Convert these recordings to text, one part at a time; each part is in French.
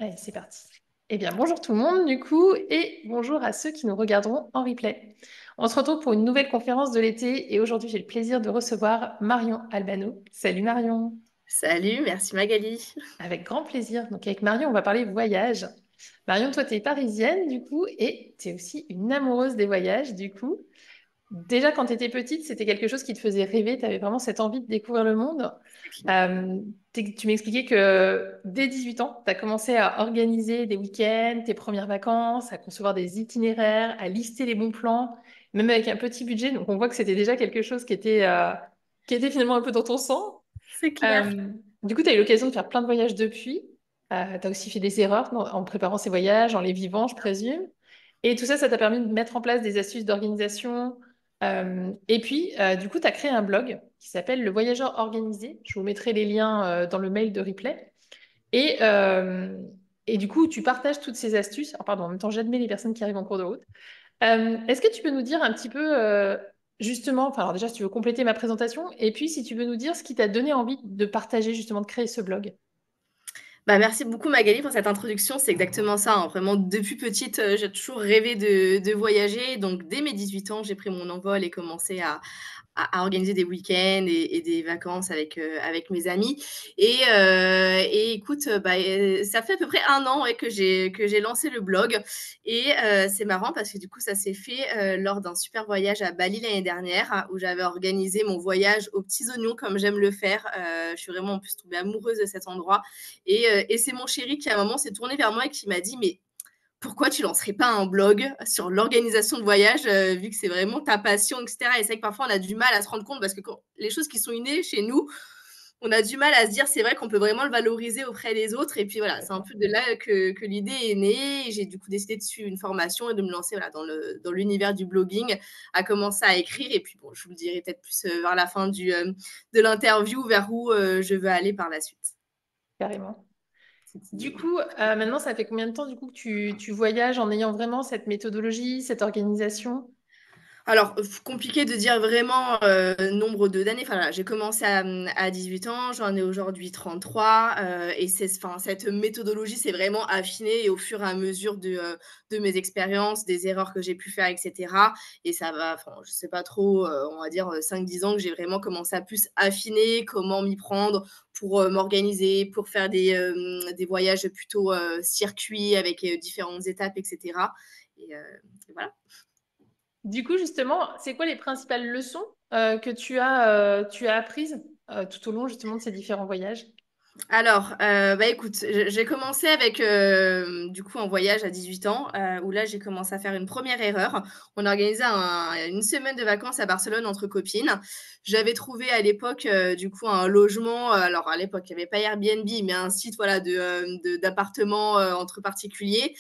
Allez, c'est parti. Eh bien, bonjour tout le monde, du coup, et bonjour à ceux qui nous regarderont en replay. On se retrouve pour une nouvelle conférence de l'été, et aujourd'hui, j'ai le plaisir de recevoir Marion Albano. Salut Marion. Salut, merci Magali. Avec grand plaisir. Donc, avec Marion, on va parler voyage. Marion, toi, tu es parisienne, du coup, et tu es aussi une amoureuse des voyages, du coup. Déjà, quand tu étais petite, c'était quelque chose qui te faisait rêver, tu avais vraiment cette envie de découvrir le monde. C'est clair. Euh, Tu m'expliquais que dès 18 ans, tu as commencé à organiser des week-ends, tes premières vacances, à concevoir des itinéraires, à lister les bons plans, même avec un petit budget. Donc, on voit que c'était déjà quelque chose qui était finalement un peu dans ton sang. C'est clair. Euh, du coup, tu as eu l'occasion de faire plein de voyages depuis. Tu as aussi fait des erreurs en préparant ces voyages, en les vivant, je présume. Et tout ça, ça t'a permis de mettre en place des astuces d'organisation. Et puis, du coup, tu as créé un blog qui s'appelle Le Voyageur Organisé. Je vous mettrai les liens dans le mail de replay. Et, euh, et du coup, tu partages toutes ces astuces. Ah, pardon, en même temps, j'admets les personnes qui arrivent en cours de route. Est-ce que tu peux nous dire un petit peu, justement, enfin, alors déjà, si tu veux compléter ma présentation, et puis si tu veux nous dire ce qui t'a donné envie de partager, justement, de créer ce blog. Bah, merci beaucoup Magali pour cette introduction. C'est exactement ça, hein. Vraiment, depuis petite, j'ai toujours rêvé de voyager. Donc, dès mes 18 ans, j'ai pris mon envol et commencé à organiser des week-ends et des vacances avec mes amis. Et écoute, bah, ça fait à peu près un an ouais, que j'ai lancé le blog. Et c'est marrant parce que du coup, ça s'est fait lors d'un super voyage à Bali l'année dernière où j'avais organisé mon voyage aux petits oignons comme j'aime le faire. Je suis vraiment en plus tombée amoureuse de cet endroit. Et c'est mon chéri qui à un moment s'est tourné vers moi et qui m'a dit mais pourquoi tu lancerais pas un blog sur l'organisation de voyage, vu que c'est vraiment ta passion, etc. Et c'est vrai que parfois on a du mal à se rendre compte parce que quand les choses qui sont innées chez nous, on a du mal à se dire c'est vrai qu'on peut vraiment le valoriser auprès des autres. Et puis voilà, c'est un D'accord. peu de là que l'idée est née. Et j'ai du coup décidé de suivre une formation et de me lancer voilà, dans l'univers du blogging, à commencer à écrire. Et puis bon, je vous le dirai peut-être plus vers la fin de l'interview, vers où je veux aller par la suite. Carrément. Du C'était coup, maintenant, ça fait combien de temps, du coup, que tu voyages en ayant vraiment cette méthodologie, cette organisation? Alors, compliqué de dire vraiment, nombre de d'années. Enfin, voilà, j'ai commencé à 18 ans, j'en ai aujourd'hui 33, et cette méthodologie s'est vraiment affinée et au fur et à mesure de mes expériences, des erreurs que j'ai pu faire et cetera. Et ça va, enfin, je sais pas trop, on va dire, 5-10 ans que j'ai vraiment commencé à plus affiner comment m'y prendre pour, m'organiser, pour faire des voyages plutôt, circuits avec, différentes étapes et cetera. Et voilà. Du coup, justement, c'est quoi les principales leçons que tu as apprises tout au long, justement, de ces différents voyages? Alors, bah, écoute, j'ai commencé avec, du coup, un voyage à 18 ans, où là, j'ai commencé à faire une première erreur. On a organisé une semaine de vacances à Barcelone entre copines. J'avais trouvé à l'époque, du coup, un logement, alors à l'époque, il y avait pas Airbnb, mais un site, voilà, d'appartements, entre particuliers.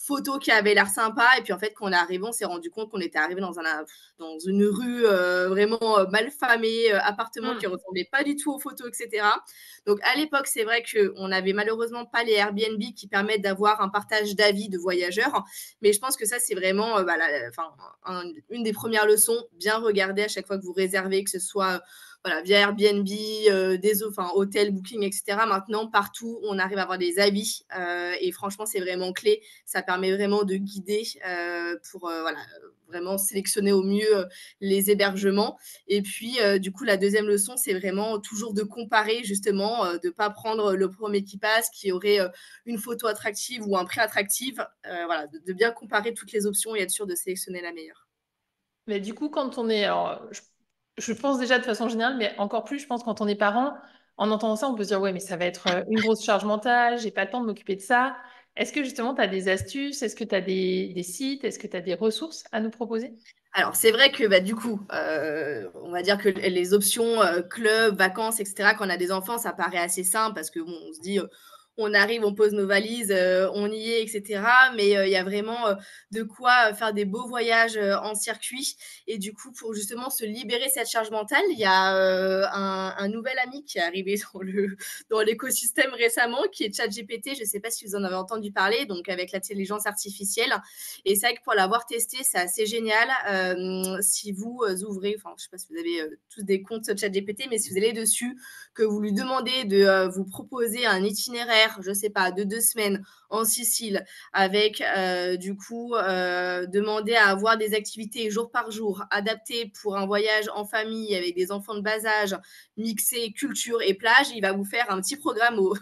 Photo qui avait l'air sympa et puis en fait quand on est arrivé, on s'est rendu compte qu'on était arrivé dans une rue, vraiment, mal famée, appartement qui Hmm. ressemblait pas du tout aux photos et cetera. Donc à l'époque, c'est vrai qu'on n'avait malheureusement pas les Airbnb qui permettent d'avoir un partage d'avis de voyageurs. Mais je pense que ça, c'est vraiment bah, enfin, une des premières leçons. Bien regarder à chaque fois que vous réservez, que ce soit voilà, via Airbnb, enfin, hôtel, booking, etc. Maintenant, partout, on arrive à avoir des avis. Et franchement, c'est vraiment clé. Ça permet vraiment de guider pour voilà, vraiment sélectionner au mieux les hébergements. Et puis, du coup, la deuxième leçon, c'est vraiment toujours de comparer, justement, de ne pas prendre le premier qui passe, qui aurait une photo attractive ou un prix attractif. Voilà, de bien comparer toutes les options et être sûr de sélectionner la meilleure. Mais du coup, quand on est... Alors, je pense déjà de façon générale, mais encore plus, je pense, quand on est parent, en entendant ça, on peut se dire, ouais, mais ça va être une grosse charge mentale, j'ai pas le temps de m'occuper de ça. Est-ce que justement, tu as des astuces? Est-ce que tu as des sites? Est-ce que tu as des ressources à nous proposer? Alors, c'est vrai que bah, du coup, on va dire que les options club, vacances, etc., quand on a des enfants, ça paraît assez simple parce que bon, on se dit, on arrive, on pose nos valises, on y est, etc. Mais il y a vraiment de quoi faire des beaux voyages en circuit. Et du coup, pour justement se libérer de cette charge mentale, il y a un nouvel ami qui est arrivé dans l'écosystème récemment, qui est ChatGPT. Je ne sais pas si vous en avez entendu parler, donc avec l'intelligence artificielle. Et c'est vrai que pour l'avoir testé, c'est assez génial. Si vous ouvrez, enfin, je ne sais pas si vous avez tous des comptes ChatGPT, mais si vous allez dessus, que vous lui demandez de vous proposer un itinéraire croisière, je sais pas, de 2 semaines en Sicile avec, du coup, demander à avoir des activités jour par jour, adaptées pour un voyage en famille avec des enfants de bas âge, mixé culture et plage, il va vous faire un petit programme aux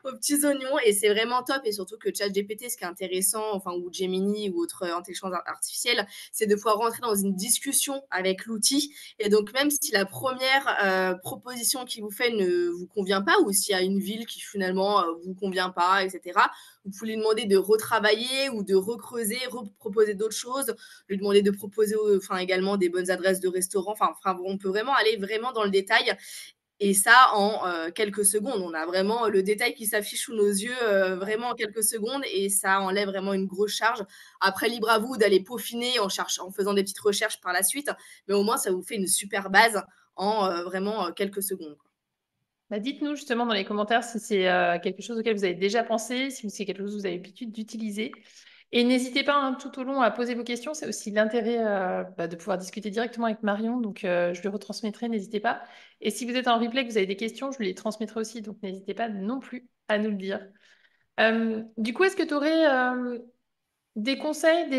aux petits oignons et c'est vraiment top et surtout que ChatGPT, ce qui est intéressant, enfin ou Gemini ou autre intelligence artificielle, c'est de pouvoir rentrer dans une discussion avec l'outil et donc même si la première proposition qu'il vous fait ne vous convient pas ou s'il y a une ville qui finalement vous convient pas, etc., vous pouvez lui demander de retravailler ou de recreuser, reproposer d'autres choses, lui demander de proposer enfin, également des bonnes adresses de restaurants. Enfin, on peut vraiment aller vraiment dans le détail et ça en quelques secondes. On a vraiment le détail qui s'affiche sous nos yeux vraiment en quelques secondes et ça enlève vraiment une grosse charge. Après, libre à vous d'aller peaufiner en faisant des petites recherches par la suite, mais au moins ça vous fait une super base en vraiment quelques secondes. Bah, dites-nous justement dans les commentaires si c'est quelque chose auquel vous avez déjà pensé, si c'est quelque chose que vous avez l'habitude d'utiliser. Et n'hésitez pas hein, tout au long à poser vos questions. C'est aussi l'intérêt de pouvoir discuter directement avec Marion. Donc, je lui retransmettrai, n'hésitez pas. Et si vous êtes en replay, que vous avez des questions, je lui les transmettrai aussi. Donc, n'hésitez pas non plus à nous le dire. Du coup, est-ce que tu aurais des conseils,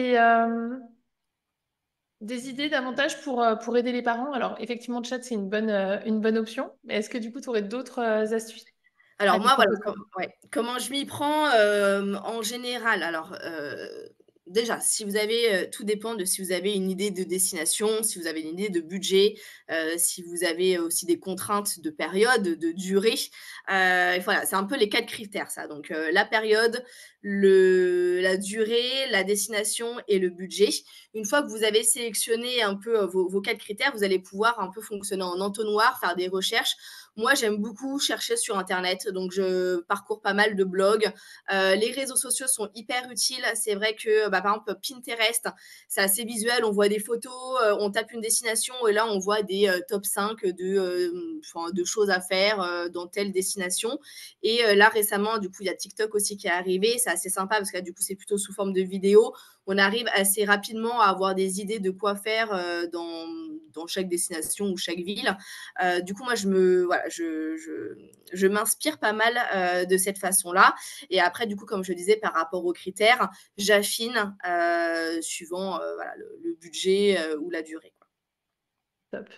des idées davantage pour aider les parents? Alors, effectivement, le chat, c'est une bonne option. Mais est-ce que du coup, tu aurais d'autres astuces à Alors nous moi, voilà, proposer? ouais, comment je m'y prends, en général? Alors, déjà, si vous avez, tout dépend de si vous avez une idée de destination, si vous avez une idée de budget, si vous avez aussi des contraintes de période, de durée. Et voilà, c'est un peu les 4 critères ça. Donc, la période, la durée, la destination et le budget. Une fois que vous avez sélectionné un peu, vos 4 critères, vous allez pouvoir un peu fonctionner en entonnoir, faire des recherches. Moi, j'aime beaucoup chercher sur internet, donc je parcours pas mal de blogs. Les réseaux sociaux sont hyper utiles. C'est vrai que, par exemple, Pinterest, c'est assez visuel. On voit des photos, on tape une destination et là, on voit des top 5 de choses à faire dans telle destination. Et là, récemment, du coup, il y a TikTok aussi qui est arrivé. C'est assez sympa parce que là, du coup, c'est plutôt sous forme de vidéo. On arrive assez rapidement à avoir des idées de quoi faire dans chaque destination ou chaque ville. Du coup, moi, voilà, je m'inspire pas mal de cette façon-là. Et après, du coup, comme je disais, par rapport aux critères, j'affine suivant voilà, le budget ou la durée. Quoi. Top.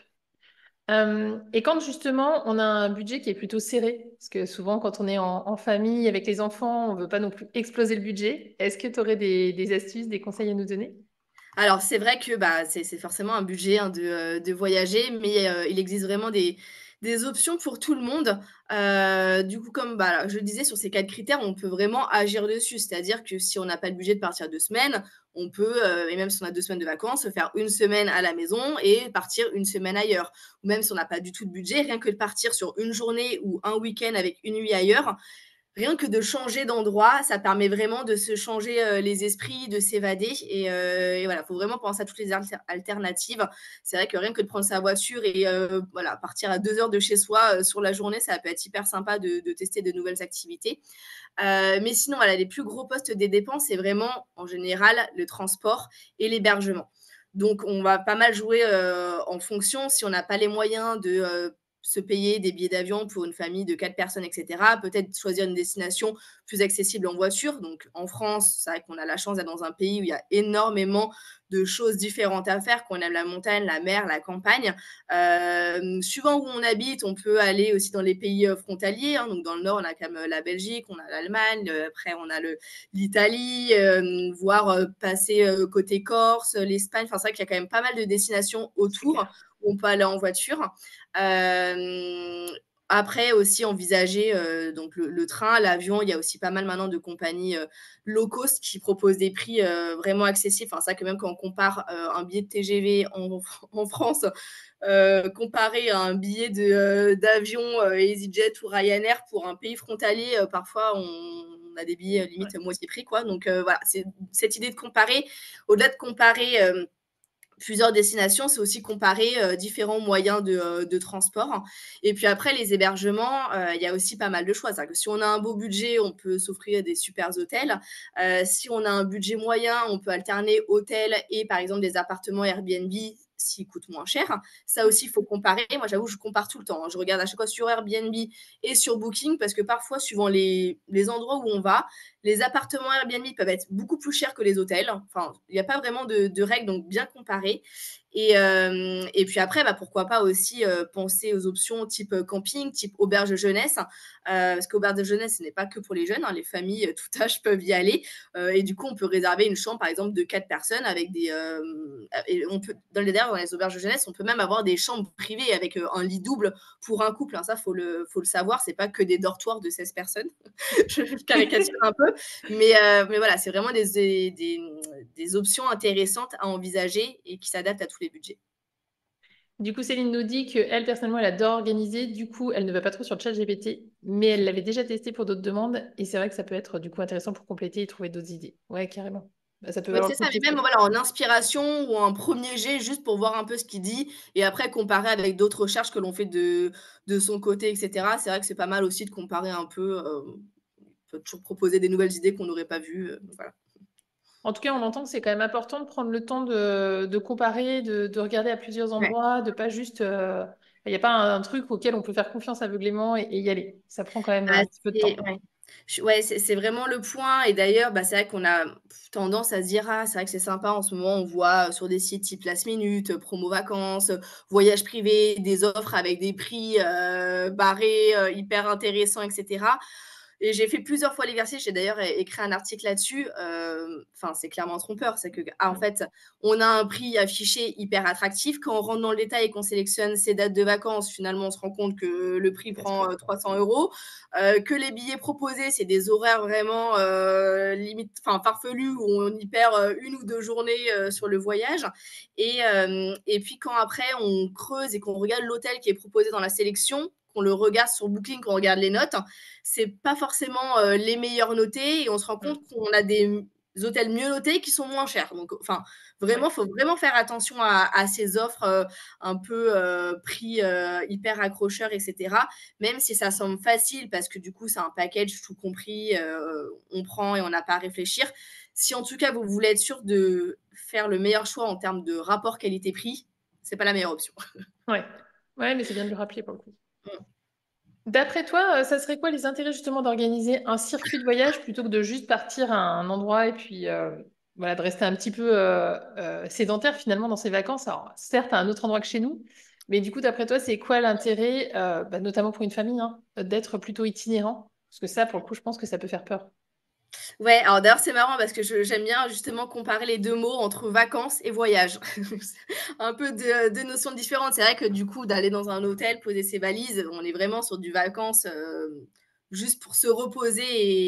Et quand justement on a un budget qui est plutôt serré, parce que souvent quand on est en famille avec les enfants, on veut pas non plus exploser le budget. Est-ce que tu aurais des astuces, des conseils à nous donner? Alors, c'est vrai que bah, c'est forcément un budget hein, de voyager, mais il existe vraiment des options pour tout le monde. Du coup, comme bah, je le disais, sur ces 4 critères, on peut vraiment agir dessus. C'est-à-dire que si on n'a pas le budget de partir 2 semaines, on peut, et même si on a 2 semaines de vacances, se faire 1 semaine à la maison et partir 1 semaine ailleurs. Ou même si on n'a pas du tout de budget, rien que de partir sur une journée ou un week-end avec une nuit ailleurs, rien que de changer d'endroit, ça permet vraiment de se changer, les esprits, de s'évader et voilà, faut vraiment penser à toutes les alternatives. C'est vrai que rien que de prendre sa voiture et voilà, partir à 2 heures de chez soi, sur la journée, ça peut être hyper sympa de tester de nouvelles activités. Mais sinon, voilà, les plus gros postes des dépenses, c'est vraiment, en général, le transport et l'hébergement. Donc on va pas mal jouer, en fonction. Si on n'a pas les moyens de, se payer des billets d'avion pour une famille de 4 personnes et cetera, peut-être choisir une destination plus accessible en voiture. Donc en France, c'est vrai qu'on a la chance d'être dans un pays où il y a énormément de choses différentes à faire, qu'on aime la montagne, la mer, la campagne. Suivant où on habite, on peut aller aussi dans les pays frontaliers. Hein. Donc dans le nord, on a quand même la Belgique, on a l'Allemagne, après on a l'Italie, voire passer côté Corse, l'Espagne. Enfin, c'est vrai qu'il y a quand même pas mal de destinations C'est autour clair. où on peut aller en voiture. Euh, Après aussi envisager donc le train, l'avion, il y a aussi pas mal maintenant de compagnies low cost qui proposent des prix vraiment accessibles. Enfin, c'est vrai que même quand on compare un billet de TGV en France comparé à un billet d'avion EasyJet ou Ryanair pour un pays frontalier, parfois on a des billets Ouais. limite moitié prix. Quoi. Donc voilà, c'est cette idée de comparer. Au-delà de comparer plusieurs destinations, c'est aussi comparer différents moyens de transport. Et puis après, les hébergements, il y a aussi pas mal de choix. C'est-à-dire que si on a un beau budget, on peut s'offrir des super hôtels. Si on a un budget moyen, on peut alterner hôtel et par exemple des appartements Airbnb s'ils coûtent moins cher. Ça aussi, il faut comparer. Moi, j'avoue, je compare tout le temps, hein. Je regarde à chaque fois sur Airbnb et sur Booking parce que parfois, suivant les endroits où on va, les appartements Airbnb peuvent être beaucoup plus chers que les hôtels. Enfin, il n'y a pas vraiment de règles, donc bien comparer. Et puis après, bah, pourquoi pas aussi penser aux options type camping, type auberge jeunesse, parce qu'auberge de jeunesse, ce n'est pas que pour les jeunes, hein, les familles tout âge peuvent y aller. Et du coup, on peut réserver une chambre, par exemple, de 4 personnes avec des. Et on peut, dans les auberges de jeunesse, on peut même avoir des chambres privées avec un lit double pour un couple, hein. Ça, faut le savoir, c'est pas que des dortoirs de 16 personnes. Je caricature un peu, mais voilà, c'est vraiment des options intéressantes à envisager et qui s'adaptent à tous les budgets. Du coup, Céline nous dit qu'elle, personnellement, elle adore organiser. Du coup, elle ne va pas trop sur ChatGPT, mais elle l'avait déjà testé pour d'autres demandes. Et c'est vrai que ça peut être du coup intéressant pour compléter et trouver d'autres idées. Ouais, carrément. Bah, ça peut Ouais, valoir c'est le coup ça, de mais même tester. voilà, en inspiration ou en premier jet, juste pour voir un peu ce qu'il dit et après comparer avec d'autres recherches que l'on fait de son côté, et cetera. C'est vrai que c'est pas mal aussi de comparer un peu, on peut toujours proposer des nouvelles idées qu'on n'aurait pas vues, voilà. En tout cas, on entend que c'est quand même important de prendre le temps de comparer, de regarder à plusieurs Ouais. endroits, de pas juste. Il n'y a pas un truc auquel on peut faire confiance aveuglément et y aller. Ça prend quand même Bah, un petit peu de c'est temps. ouais. Ouais, c'est vraiment le point et d'ailleurs, bah, c'est vrai qu'on a tendance à se dire: «Ah, c'est vrai que c'est sympa en ce moment». On voit, sur des sites type Last Minute, Promo Vacances, voyages privés, des offres avec des prix, barrés, hyper intéressants et cetera. Et j'ai fait plusieurs fois l'exercice, j'ai d'ailleurs écrit un article là-dessus. Enfin, c'est clairement trompeur. C'est que, en Mm. fait, on a un prix affiché hyper attractif. Quand on rentre dans le détail et qu'on sélectionne ses dates de vacances, finalement, on se rend compte que le prix C'est prend casse-pied. 300 euros. Que les billets proposés, c'est des horaires vraiment limite, enfin, farfelus où on y perd une ou deux journées sur le voyage. Et puis, quand après, on creuse et qu'on regarde l'hôtel qui est proposé dans la sélection, qu'on le regarde sur Booking, qu'on regarde les notes, c'est pas forcément les meilleurs notés et on se rend compte Mm. qu'on a des hôtels mieux notés qui sont moins chers. Donc, enfin, Ouais. vraiment, faut vraiment faire attention à ces offres un peu prix hyper accrocheurs, etc. Même si ça semble facile parce que du coup, c'est un package tout compris, on prend et on n'a pas à réfléchir. Si en tout cas, vous voulez être sûr de faire le meilleur choix en termes de rapport qualité-prix, c'est pas la meilleure option. Ouais. Ouais, mais c'est bien de le rappeler pour le coup. D'après toi, ça serait quoi les intérêts justement d'organiser un circuit de voyage plutôt que de juste partir à un endroit et puis voilà, de rester un petit peu sédentaire finalement dans ses vacances? Alors, certes, à un autre endroit que chez nous, mais du coup, d'après toi, c'est quoi l'intérêt, bah, notamment pour une famille, hein, d'être plutôt itinérant? Parce que ça, pour le coup, je pense que ça peut faire peur. Ouais, alors d'ailleurs, c'est marrant parce que j'aime bien justement comparer les 2 mots entre vacances et voyage. Un peu deux notions différentes. C'est vrai que du coup, d'aller dans un hôtel, poser ses valises, on est vraiment sur du vacances, juste pour se reposer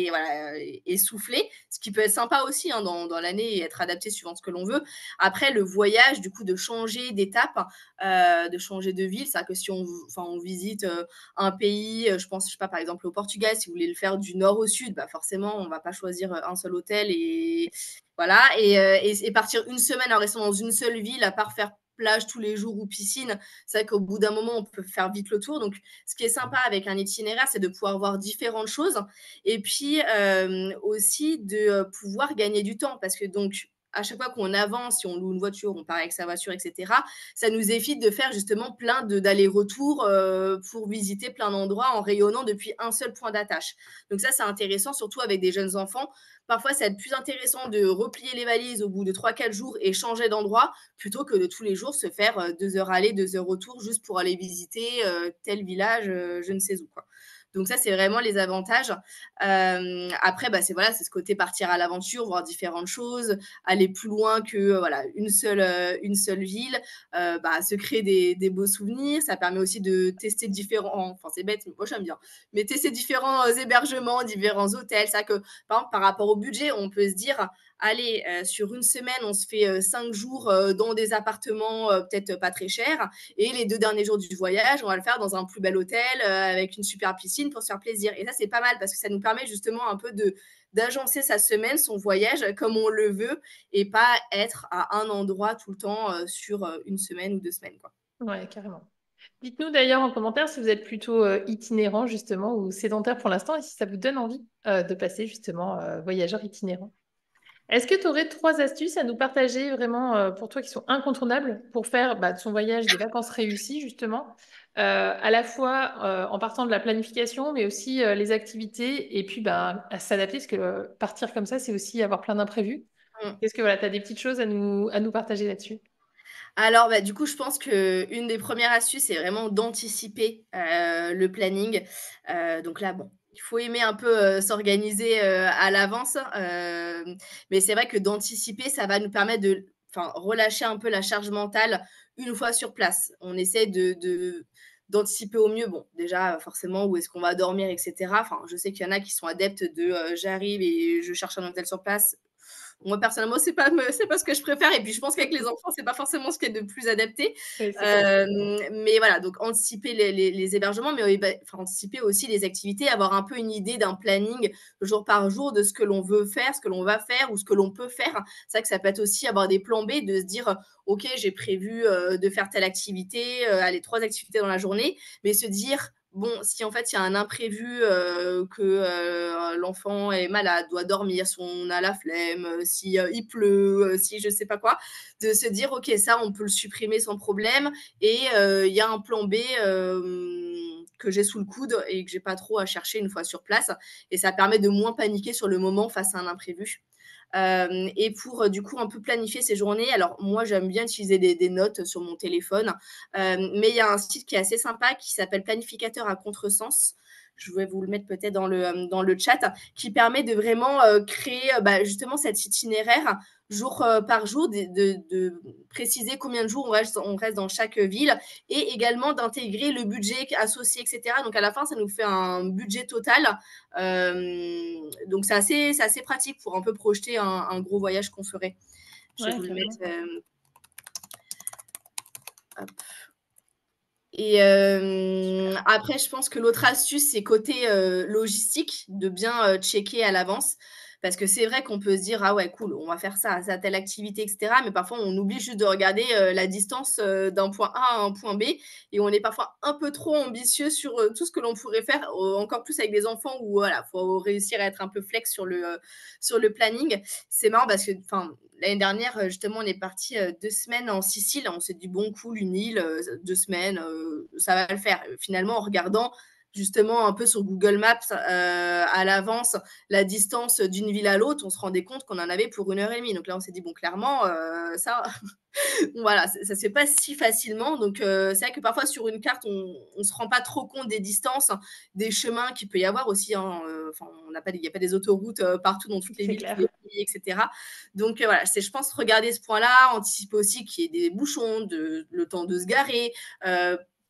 et voilà, et souffler. Ce qui peut être sympa aussi, hein, dans l'année et être adapté suivant ce que l'on veut. Après, le voyage, du coup, de changer d'étape, de changer de ville, c'est vrai que si on visite, un pays, je pense, je sais pas, par exemple au Portugal, si vous voulez le faire du nord au sud, bah forcément, on va pas choisir un seul hôtel et voilà. Et partir une semaine en restant dans une seule ville, à part faire plage tous les jours ou piscine, c'est vrai qu'au bout d'un moment, on peut faire vite le tour. Donc, ce qui est sympa avec un itinéraire, c'est de pouvoir voir différentes choses et puis aussi de pouvoir gagner du temps parce que donc, à chaque fois qu'on avance, si on loue une voiture, on part avec sa voiture, etc., ça nous évite de faire justement plein d'allers-retours pour visiter plein d'endroits en rayonnant depuis un seul point d'attache. Donc ça, c'est intéressant, surtout avec des jeunes enfants. Parfois, ça va être plus intéressant de replier les valises au bout de 3-4 jours et changer d'endroit plutôt que de tous les jours se faire 2 heures aller, 2 heures retour juste pour aller visiter tel village, je ne sais où, quoi. Donc ça, c'est vraiment les avantages. Après, bah, c'est ce côté partir à l'aventure, voir différentes choses, aller plus loin que voilà une seule ville, bah, se créer des beaux souvenirs. Ça permet aussi de tester différents, enfin c'est bête, mais moi j'aime bien, mais tester différents hébergements, différents hôtels. C'est vrai que par exemple, par rapport au budget, on peut se dire, allez, sur une semaine, on se fait 5 jours dans des appartements peut-être pas très chers, et les 2 derniers jours du voyage, on va le faire dans un plus bel hôtel avec une super piscine pour se faire plaisir. Et ça, c'est pas mal parce que ça nous permet justement un peu d'agencer sa semaine, son voyage comme on le veut et pas être à un endroit tout le temps sur une semaine ou 2 semaines, quoi. Ouais, carrément. Dites-nous d'ailleurs en commentaire si vous êtes plutôt itinérant justement ou sédentaire pour l'instant et si ça vous donne envie de passer justement voyageur itinérant. Est-ce que tu aurais 3 astuces à nous partager vraiment pour toi qui sont incontournables pour faire de son voyage des vacances réussies justement, à la fois en partant de la planification, mais aussi les activités et puis à s'adapter parce que partir comme ça, c'est aussi avoir plein d'imprévus. Mmh. Est-ce que voilà, tu as des petites choses à nous partager là-dessus? Alors, bah, du coup, je pense qu'une des premières astuces, c'est vraiment d'anticiper, le planning. Donc là, bon, il faut aimer un peu, s'organiser, à l'avance, mais c'est vrai que d'anticiper, ça va nous permettre de relâcher un peu la charge mentale une fois sur place. On essaie d'anticiper au mieux. Bon, déjà, forcément, où est-ce qu'on va dormir et cetera. Enfin, je sais qu'il y en a qui sont adeptes de, j'arrive et je cherche un hôtel sur place. Moi, personnellement, c'est pas ce que je préfère et puis je pense qu'avec les enfants, c'est pas forcément ce qui est de plus adapté. Oui, c'est clair. Mais voilà, donc anticiper les hébergements, mais anticiper aussi les activités, avoir un peu une idée d'un planning jour par jour de ce que l'on veut faire, ce que l'on va faire ou ce que l'on peut faire. C'est vrai que ça peut être aussi avoir des plans B, de se dire: «OK, j'ai prévu, de faire telle activité, allez 3 activités dans la journée», mais se dire: bon, si en fait il y a un imprévu, que l'enfant est malade, doit dormir, si on a la flemme, si il pleut, si je sais pas quoi, de se dire ok, ça on peut le supprimer sans problème et il y a un plan B que j'ai sous le coude et que j'ai pas trop à chercher une fois sur place. Et ça permet de moins paniquer sur le moment face à un imprévu. Et pour du coup un peu planifier ses journées, alors moi j'aime bien utiliser des notes sur mon téléphone, mais il y a un site qui est assez sympa qui s'appelle Planificateur à contresens. Je vais vous le mettre peut-être dans le chat, qui permet de vraiment créer justement cet itinéraire jour par jour, de préciser combien de jours on reste dans chaque ville et également d'intégrer le budget associé, etc. Donc à la fin, ça nous fait un budget total. Donc c'est assez pratique pour un peu projeter un gros voyage qu'on ferait. Je vais Ouais, vous le mettre. carrément. Hop. Et Super. après, je pense que l'autre astuce, c'est côté logistique, de bien checker à l'avance. Parce que c'est vrai qu'on peut se dire: «Ah ouais, cool, on va faire ça, telle activité, et cetera». Mais parfois, on oublie juste de regarder la distance d'un point A à un point B. Et on est parfois un peu trop ambitieux sur tout ce que l'on pourrait faire, encore plus avec des enfants où voilà, faut réussir à être un peu flex sur le planning. C'est marrant parce que, l'année dernière, justement, on est parti 2 semaines en Sicile. On s'est dit: «Bon, cool, une île, 2 semaines, ça va le faire». Finalement, en regardant justement un peu sur Google Maps à l'avance la distance d'une ville à l'autre, on se rendait compte qu'on en avait pour 1 heure et demie. Donc là, on s'est dit: «Bon, clairement, ça, voilà, ça se fait pas si facilement». Donc, c'est vrai que parfois sur une carte, on se rend pas trop compte des distances, des chemins qu'il peut y avoir aussi, hein. Il n'y a pas des autoroutes partout dans toutes les C'est villes, tous clair. les pays, etc. Donc, voilà, c'est, je pense, regarder ce point-là, anticiper aussi qu'il y ait des bouchons, le temps de se garer,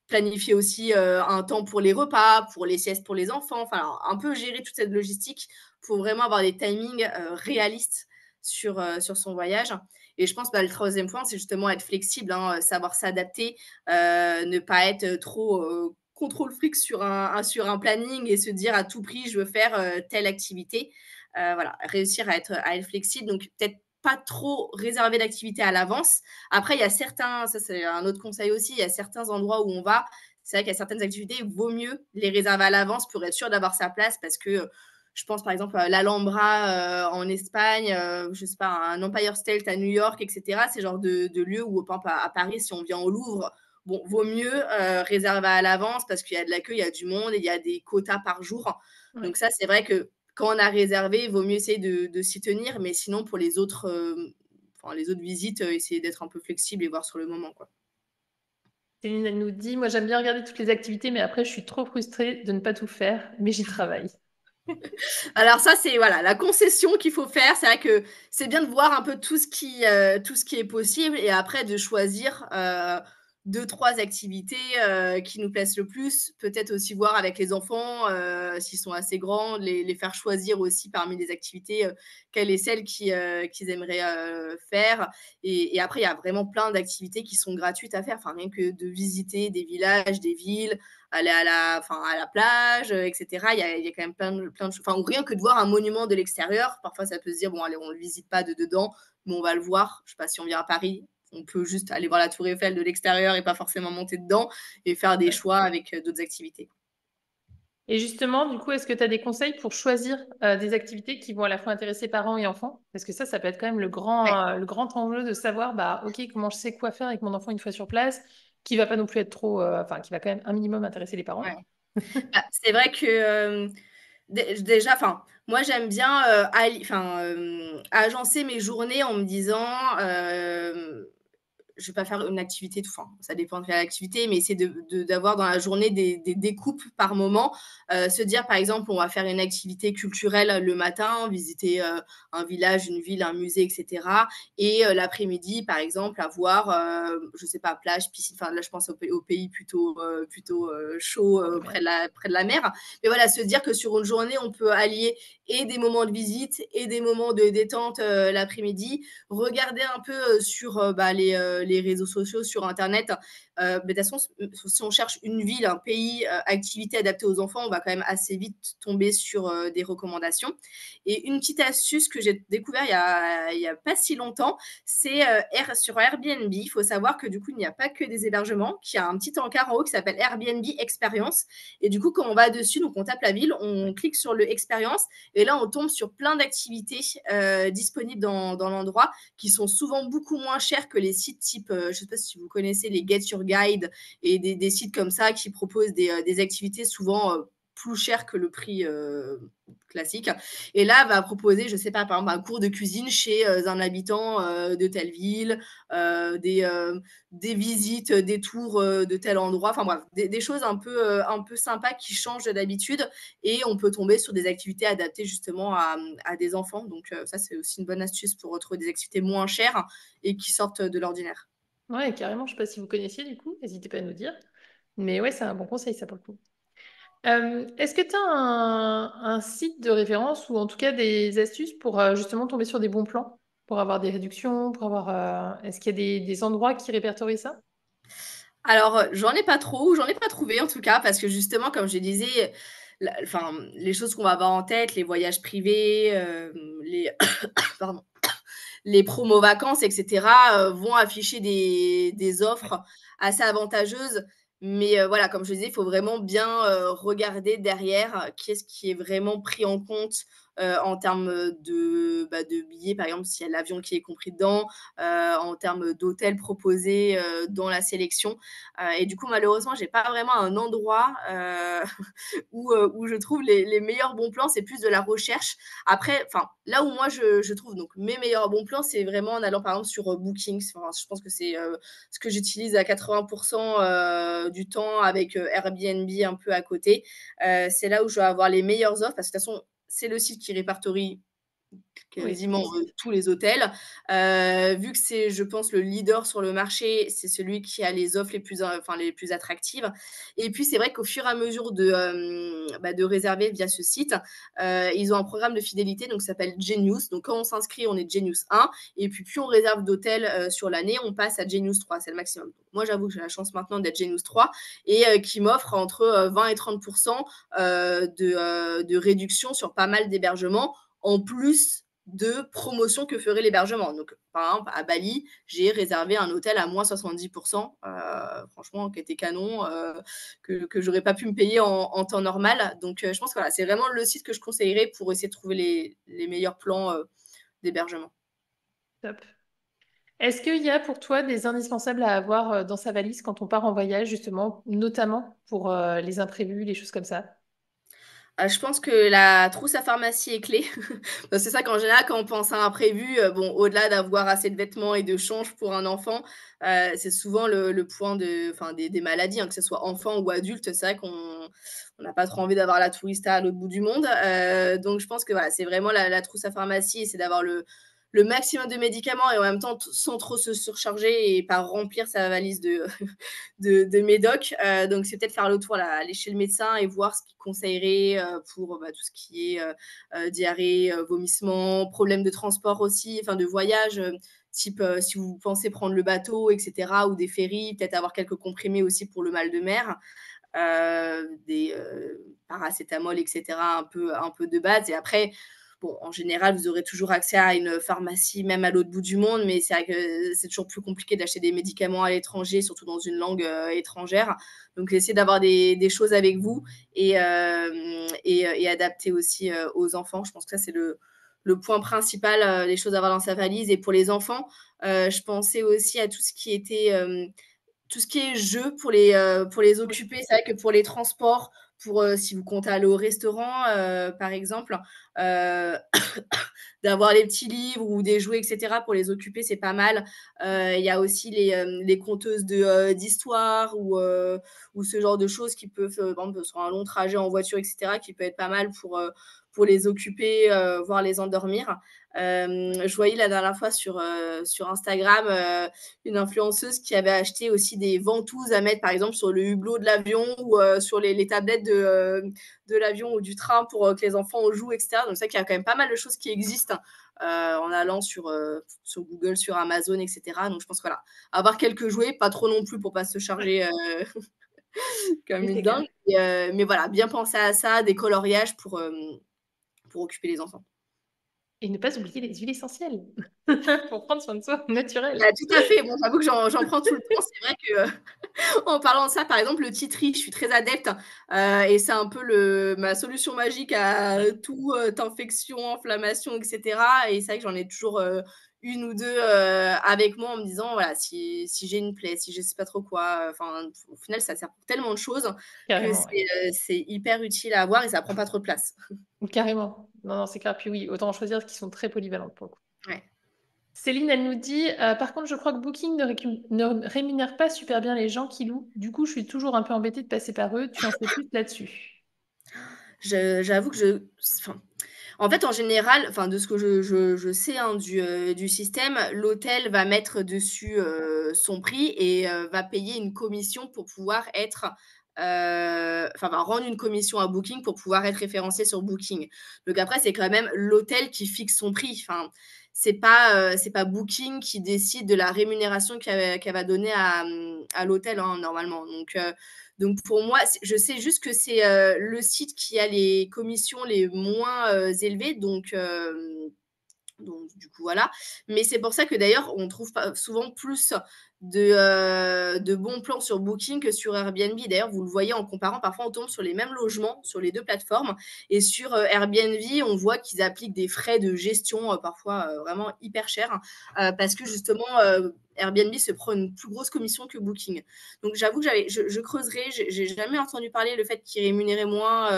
planifier aussi un temps pour les repas, pour les siestes pour les enfants, enfin, un peu gérer toute cette logistique pour vraiment avoir des timings réalistes sur son voyage. Et je pense, le troisième point, c'est justement être flexible, hein, savoir s'adapter, ne pas être trop contrôle fric sur un planning et se dire à tout prix, je veux faire telle activité. Voilà, réussir à être flexible. Donc, peut-être pas trop réserver d'activités à l'avance. Après, il y a certains, ça c'est un autre conseil aussi, il y a certains endroits où on va. C'est vrai qu'il y a certaines activités, il vaut mieux les réserver à l'avance pour être sûr d'avoir sa place parce que je pense par exemple à l'Alhambra en Espagne, je sais pas, un Empire State à New York, etc. C'est le genre de lieu où, par exemple, à Paris, si on vient au Louvre, bon, vaut mieux réserver à l'avance parce qu'il y a de l'accueil, il y a du monde et il y a des quotas par jour. Ouais. Donc ça, c'est vrai que quand on a réservé, il vaut mieux essayer de s'y tenir. Mais sinon, pour les autres visites, essayer d'être un peu flexible et voir sur le moment, quoi. Céline, elle nous dit, moi j'aime bien regarder toutes les activités, mais après je suis trop frustrée de ne pas tout faire, mais j'y travaille. Alors ça, c'est voilà, la concession qu'il faut faire. C'est vrai que c'est bien de voir un peu tout ce qui est possible et après de choisir 2-3 activités qui nous plaisent le plus. Peut-être aussi voir avec les enfants s'ils sont assez grands, les faire choisir aussi parmi les activités quelle est celle qu'ils aimeraient faire. Et après, il y a vraiment plein d'activités qui sont gratuites à faire. Enfin, rien que de visiter des villages, des villes, aller à la plage, etc. Il y a quand même plein de choses. Enfin, ou rien que de voir un monument de l'extérieur. Parfois, ça peut se dire, bon, allez, on ne le visite pas de dedans, mais on va le voir. Je ne sais pas si on vient à Paris. On peut juste aller voir la Tour Eiffel de l'extérieur et pas forcément monter dedans et faire des Ouais. choix avec d'autres activités. Et justement, du coup, est-ce que tu as des conseils pour choisir des activités qui vont à la fois intéresser parents et enfants? Parce que ça peut être quand même Ouais, le grand enjeu de savoir, bah, OK, comment je sais quoi faire avec mon enfant une fois sur place, qui va pas non plus être trop, enfin, qui va quand même un minimum intéresser les parents. ouais. Bah, c'est vrai que, déjà, enfin, moi j'aime bien, agencer mes journées en me disant, je vais pas faire une activité, enfin, ça dépend de quelle activité, mais c'est d'avoir dans la journée des découpes par moment. Se dire, par exemple, on va faire une activité culturelle le matin, visiter un village, une ville, un musée, etc. Et l'après-midi, par exemple, avoir, je sais pas, plage, piscine, enfin là, je pense au pays plutôt chaud Bord de mer. près de la mer. Mais voilà, se dire que sur une journée, on peut allier et des moments de visite et des moments de détente l'après-midi, regarder un peu sur les réseaux sociaux, sur Internet. Mais de toute façon, si on cherche une ville, un pays, activité adaptée aux enfants, on va quand même assez vite tomber sur des recommandations. Et une petite astuce que j'ai découvert il y a pas si longtemps, c'est sur Airbnb. Il faut savoir que du coup, il n'y a pas que des hébergements, qu'il y a un petit encart en haut qui s'appelle Airbnb Experience. Et du coup, quand on va dessus, donc on tape la ville, on clique sur le Experience, et là, on tombe sur plein d'activités disponibles dans l'endroit qui sont souvent beaucoup moins chères que les sites type, je ne sais pas si vous connaissez les Get Your Guide et des sites comme ça qui proposent des activités souvent plus chères que le prix classique. Et là, va proposer, je sais pas, par exemple, un cours de cuisine chez un habitant de telle ville, euh, des, euh, des visites, des tours de tel endroit, enfin bref, des choses un peu sympas qui changent d'habitude, et on peut tomber sur des activités adaptées justement à des enfants. Donc ça, c'est aussi une bonne astuce pour retrouver des activités moins chères et qui sortent de l'ordinaire. Ouais, carrément, je sais pas si vous connaissiez du coup, n'hésitez pas à nous dire. Mais ouais, c'est un bon conseil, ça pour le coup. Est-ce que tu as un site de référence ou en tout cas des astuces pour justement tomber sur des bons plans, pour avoir des réductions, pour avoir, est-ce qu'il y a des endroits qui répertorient ça? Alors, j'en ai pas trop, ou j'en ai pas trouvé en tout cas, parce que justement, comme je disais, les choses qu'on va avoir en tête, les voyages privés, les pardon, les promos vacances, et cetera, vont afficher des Ouais. offres assez avantageuses. Mais voilà, comme je disais, il faut vraiment bien regarder derrière qu'est-ce qui est vraiment pris en compte en termes de billets, par exemple, s'il y a l'avion qui est compris dedans, en termes d'hôtels proposés dans la sélection. Et du coup, malheureusement, j'ai pas vraiment un endroit où je trouve les meilleurs bons plans. C'est plus de la recherche. Après, enfin, là où moi je trouve donc mes meilleurs bons plans, c'est vraiment en allant par exemple sur Bookings. Enfin, je pense que c'est ce que j'utilise à 80% du temps, avec Airbnb un peu à côté. C'est là où je vais avoir les meilleures offres, parce que de toute façon, c'est le site qui répertorie Oui, tous les quasiment sites. tous les hôtels. Vu que c'est, je pense, le leader sur le marché, c'est celui qui a les offres les plus attractives. Et puis, c'est vrai qu'au fur et à mesure de réserver via ce site, ils ont un programme de fidélité, donc ça s'appelle Genius. Donc, quand on s'inscrit, on est Genius 1. Et puis, plus on réserve d'hôtels sur l'année, on passe à Genius 3. C'est le maximum. Donc, moi, j'avoue que j'ai la chance maintenant d'être Genius 3, et qui m'offre entre 20 et 30% de réduction sur pas mal d'hébergements, en plus de promotion que ferait l'hébergement. Donc, par exemple, à Bali, j'ai réservé un hôtel à moins 70%, franchement, qui était canon, que j'aurais pas pu me payer en temps normal. Donc, je pense que voilà, c'est vraiment le site que je conseillerais pour essayer de trouver les meilleurs plans d'hébergement. Top. Est-ce qu'il y a pour toi des indispensables à avoir dans sa valise quand on part en voyage, justement, notamment pour les imprévus, les choses comme ça? Je pense que la trousse à pharmacie est clé. C'est ça qu'en général, quand on pense à un imprévu, bon, au-delà d'avoir assez de vêtements et de change pour un enfant, c'est souvent le point des maladies, hein, que ce soit enfant ou adulte. C'est vrai qu'on n'a pas trop envie d'avoir la tourista à l'autre bout du monde. Donc je pense que voilà, c'est vraiment la trousse à pharmacie, et c'est d'avoir le maximum de médicaments, et en même temps, sans trop se surcharger et pas remplir sa valise de médoc. Donc, c'est peut-être faire le tour, là, aller chez le médecin et voir ce qu'il conseillerait pour tout ce qui est diarrhée, vomissement, problème de transport aussi, enfin de voyage, type si vous pensez prendre le bateau, etc., ou des ferries, peut-être avoir quelques comprimés aussi pour le mal de mer, des paracétamol, etc., un peu de base. Et après, bon, en général, vous aurez toujours accès à une pharmacie, même à l'autre bout du monde, mais c'est vrai que c'est toujours plus compliqué d'acheter des médicaments à l'étranger, surtout dans une langue étrangère. Donc, essayez d'avoir des choses avec vous et adapter aussi aux enfants. Je pense que ça, c'est le point principal, les choses à avoir dans sa valise. Et pour les enfants, je pensais aussi à tout ce qui est jeu pour les Oui, occuper. C'est vrai que pour les transports, pour si vous comptez aller au restaurant, par exemple, euh, d'avoir les petits livres ou des jouets, etc. pour les occuper, c'est pas mal. Il y a aussi les conteuses d'histoire ou ce genre de choses qui peuvent, par exemple, sur un long trajet en voiture, etc., qui peut être pas mal pour les occuper, voire les endormir. Je voyais la dernière fois sur Instagram une influenceuse qui avait acheté aussi des ventouses à mettre, par exemple, sur le hublot de l'avion ou sur les tablettes de l'avion ou du train pour que les enfants jouent, etc. Donc, c'est vrai qu'il y a quand même pas mal de choses qui existent en allant sur Google, sur Amazon, etc. Donc, je pense que voilà, avoir quelques jouets, pas trop non plus pour pas se ouais, charger comme oui, une c'est clair. dingue. Mais voilà, bien penser à ça, des coloriages pour occuper les enfants. Et ne pas oublier les huiles essentielles pour prendre soin de soi Bah, naturel. tout à fait. Bon, j'avoue que j'en prends tout le temps. C'est vrai que en parlant de ça, par exemple, le tea tree, je suis très adepte et c'est un peu ma solution magique à Ouais, toute infection, inflammation, etc. Et c'est vrai que j'en ai toujours une ou deux avec moi en me disant, voilà, si j'ai une plaie, si je sais pas trop quoi, enfin, au final, ça sert pour tellement de choses que carrément, ouais. c'est hyper utile à avoir et ça prend pas trop de place. Carrément. Non, non, c'est clair. Puis oui, autant en choisir qui sont très polyvalentes pour le coup. Ouais. Céline, elle nous dit, par contre, je crois que Booking ne rémunère pas super bien les gens qui louent. Du coup, je suis toujours un peu embêtée de passer par eux. Tu en sais plus là-dessus. J'avoue que enfin, en fait, en général, enfin, de ce que je sais, hein, du système, l'hôtel va mettre dessus son prix et va payer une commission pour pouvoir être, enfin, va rendre une commission à Booking pour pouvoir être référencé sur Booking. Donc après, c'est quand même l'hôtel qui fixe son prix. Enfin, c'est pas Booking qui décide de la rémunération qu'elle va donner à l'hôtel, hein, normalement. Donc pour moi, je sais juste que c'est le site qui a les commissions les moins élevées. Donc du coup, voilà. Mais c'est pour ça que d'ailleurs, on trouve pas souvent plus de bons plans sur Booking que sur Airbnb. D'ailleurs, vous le voyez en comparant, parfois on tombe sur les mêmes logements sur les deux plateformes. Et sur Airbnb, on voit qu'ils appliquent des frais de gestion parfois vraiment hyper chers parce que justement, Airbnb se prend une plus grosse commission que Booking. Donc j'avoue que je creuserai, j'ai jamais entendu parler le fait qu'ils rémunéraient moins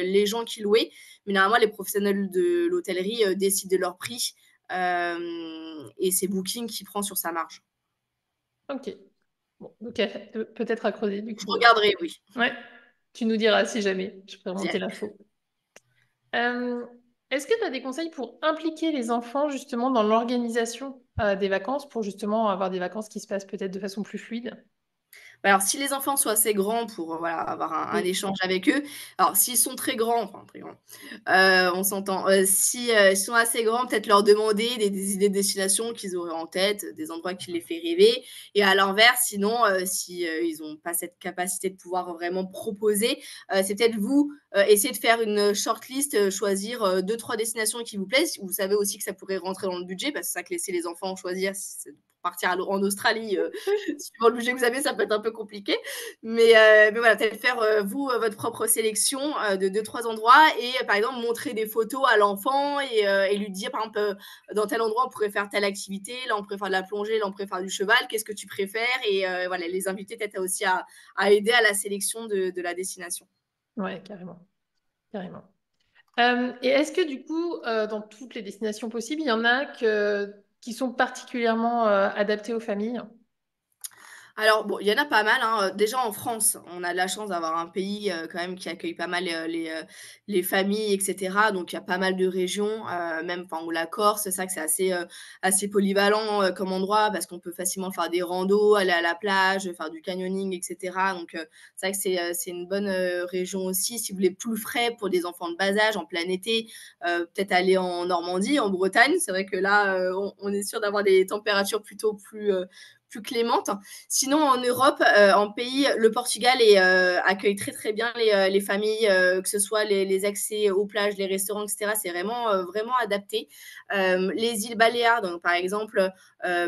les gens qui louaient. Mais normalement, les professionnels de l'hôtellerie décident de leur prix et c'est Booking qui prend sur sa marge. Ok. Bon, donc peut-être à creuser du Je coup. regarderai, oui. Ouais. Tu nous diras si jamais. Je peux remonter l'info. Euh, Est-ce que tu as des conseils pour impliquer les enfants justement dans l'organisation des vacances, pour justement avoir des vacances qui se passent peut-être de façon plus fluide? Alors, si les enfants sont assez grands pour voilà, avoir un Oui. échange avec eux, alors s'ils sont très grands, enfin très grands, on s'entend, si ils sont assez grands, peut-être leur demander des idées de destination qu'ils auraient en tête, des endroits qui les fait rêver. Et à l'inverse, sinon, si ils n'ont pas cette capacité de pouvoir vraiment proposer, c'est peut-être vous essayer de faire une shortlist, choisir 2-3 destinations qui vous plaisent. Vous savez aussi que ça pourrait rentrer dans le budget, parce que c'est ça que laisser les enfants choisir, pour partir en Australie. Suivant le budget que vous avez, ça peut être un peu compliqué. Mais voilà, peut-être faire, vous, votre propre sélection de deux, trois endroits et, par exemple, montrer des photos à l'enfant et lui dire, par exemple, dans tel endroit, on pourrait faire telle activité, là, on pourrait faire de la plongée, là, on pourrait faire du cheval, qu'est-ce que tu préfères? Et voilà, les inviter peut-être aussi à aider à la sélection de la destination. Ouais, carrément. Carrément. Et est-ce que du coup, dans toutes les destinations possibles, il y en a qui sont particulièrement adaptées aux familles? Alors bon, il y en a pas mal, hein, déjà en France, on a de la chance d'avoir un pays, quand même qui accueille pas mal, les familles et cetera. Donc il y a pas mal de régions, même enfin ou la Corse, c'est ça que c'est assez polyvalent, comme endroit parce qu'on peut facilement faire des randos, aller à la plage, faire du canyoning et cetera. Donc c'est vrai que c'est une bonne, région aussi. Si vous voulez plus frais pour des enfants de bas âge en plein été, peut-être aller en Normandie, en Bretagne. C'est vrai que là, on est sûr d'avoir des températures plutôt plus clémente. Sinon, en Europe, en pays, le Portugal accueille très, très bien les familles, que ce soit les accès aux plages, les restaurants, et cetera. C'est vraiment, vraiment adapté. Les îles Baléares, donc par exemple,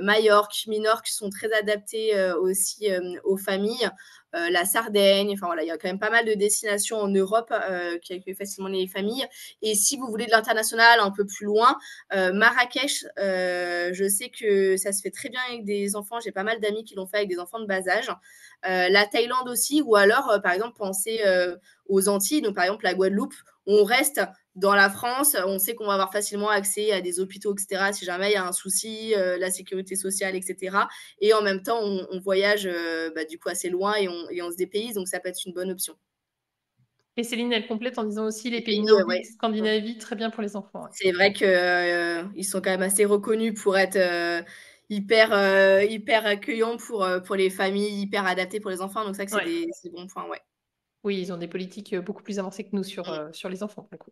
Majorque, Minorque sont très adaptés aussi aux familles. La Sardaigne, enfin voilà, il y a quand même pas mal de destinations en Europe qui accueillent facilement les familles. Et si vous voulez de l'international un peu plus loin, Marrakech, je sais que ça se fait très bien avec des enfants. J'ai pas mal d'amis qui l'ont fait avec des enfants de bas âge. La Thaïlande aussi, ou alors, par exemple, penser aux Antilles, donc par exemple la Guadeloupe. On reste dans la France, on sait qu'on va avoir facilement accès à des hôpitaux, etc., si jamais il y a un souci, la sécurité sociale, etc. Et en même temps, on voyage du coup assez loin et on se dépayse, donc ça peut être une bonne option. Et Céline, elle complète en disant aussi les Les pays pays, nordiques, ouais. Scandinavie, très bien pour les enfants. Ouais. C'est vrai que ils sont quand même assez reconnus pour être hyper accueillants pour les familles, hyper adaptés pour les enfants. Donc, c'est vrai que Ouais. c'est des bons points, ouais. Oui, ils ont des politiques beaucoup plus avancées que nous Mm. sur les enfants, pour le coup.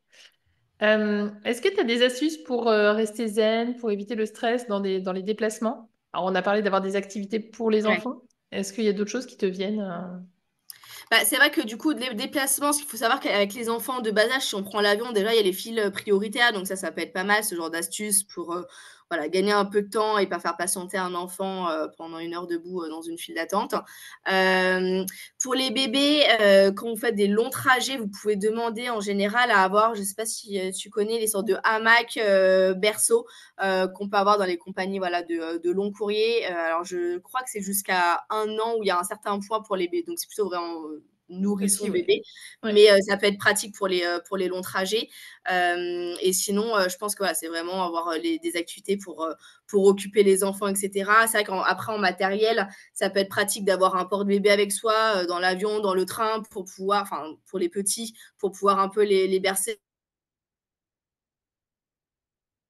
Est-ce que tu as des astuces pour rester zen, pour éviter le stress dans les déplacements? Alors, on a parlé d'avoir des activités pour les Ouais. enfants. Est-ce qu'il y a d'autres choses qui te viennent Bah, c'est vrai que du coup, les déplacements, il faut savoir qu'avec les enfants de bas âge, si on prend l'avion, déjà, il y a les files prioritaires. Donc ça peut être pas mal, ce genre d'astuce pour voilà, gagner un peu de temps et pas faire patienter un enfant pendant 1 heure debout dans une file d'attente. Euh, pour les bébés, quand vous faites des longs trajets, vous pouvez demander en général à avoir, je sais pas si tu connais, les sortes de hamacs berceau qu'on peut avoir dans les compagnies voilà, de long courrier. Alors, je crois que c'est jusqu'à 1 an où il y a un certain poids pour les bébés. Donc, c'est plutôt vraiment nourrisson petit, oui. bébé, Ouais. mais ça peut être pratique pour les longs trajets. Et sinon, je pense que voilà, c'est vraiment avoir des activités pour occuper les enfants, etc. C'est vrai qu'après, en matériel, ça peut être pratique d'avoir un porte-bébé avec soi dans l'avion, dans le train, pour pouvoir, enfin, pour les petits, pour pouvoir un peu les bercer,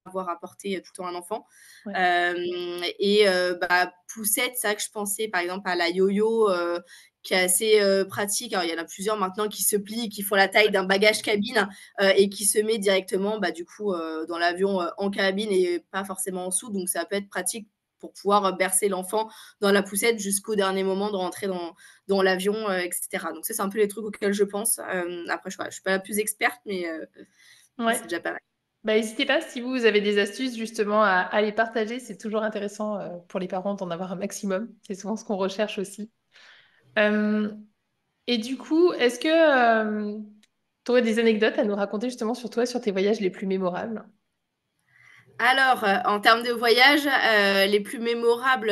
avoir à porter tout le temps un enfant. Ouais. Poussette, c'est vrai que je pensais par exemple à la yo-yo qui est assez pratique. Alors, il y en a plusieurs maintenant qui se plient, qui font la taille d'un bagage cabine et qui se met directement du coup dans l'avion en cabine et pas forcément en dessous. Donc ça peut être pratique pour pouvoir bercer l'enfant dans la poussette jusqu'au dernier moment de rentrer dans l'avion, etc. Donc ça, c'est un peu les trucs auxquels je pense. Après, je ne suis pas la plus experte, mais Ouais. c'est déjà pas mal. Bah, n'hésitez pas si vous avez des astuces justement à les partager. C'est toujours intéressant pour les parents d'en avoir un maximum. C'est souvent ce qu'on recherche aussi. Euh, et du coup, est-ce que tu aurais des anecdotes à nous raconter justement sur toi, sur tes voyages les plus mémorables? Alors, en termes de voyage, les plus mémorables,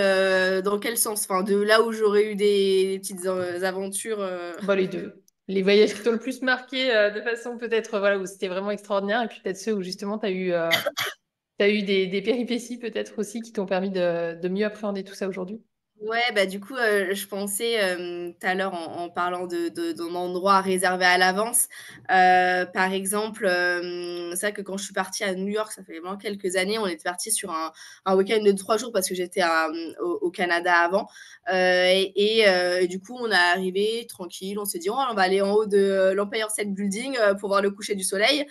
dans quel sens? Enfin, de là où j'aurais eu des petites, aventures, Bon, les deux. Les voyages qui t'ont le plus marqué de façon peut-être voilà, où c'était vraiment extraordinaire, et puis peut-être ceux où justement t'as eu des péripéties peut-être aussi qui t'ont permis de mieux appréhender tout ça aujourd'hui. Ouais, du coup, je pensais, tout à l'heure en parlant d'un endroit réservé à l'avance. Par exemple, c'est vrai que quand je suis partie à New York, ça fait vraiment quelques années, on était partis sur un week-end de 3 jours parce que j'étais au Canada avant. Et du coup, on est arrivé tranquille, on s'est dit: «Oh, on va aller en haut de l'Empire State Building, pour voir le coucher du soleil».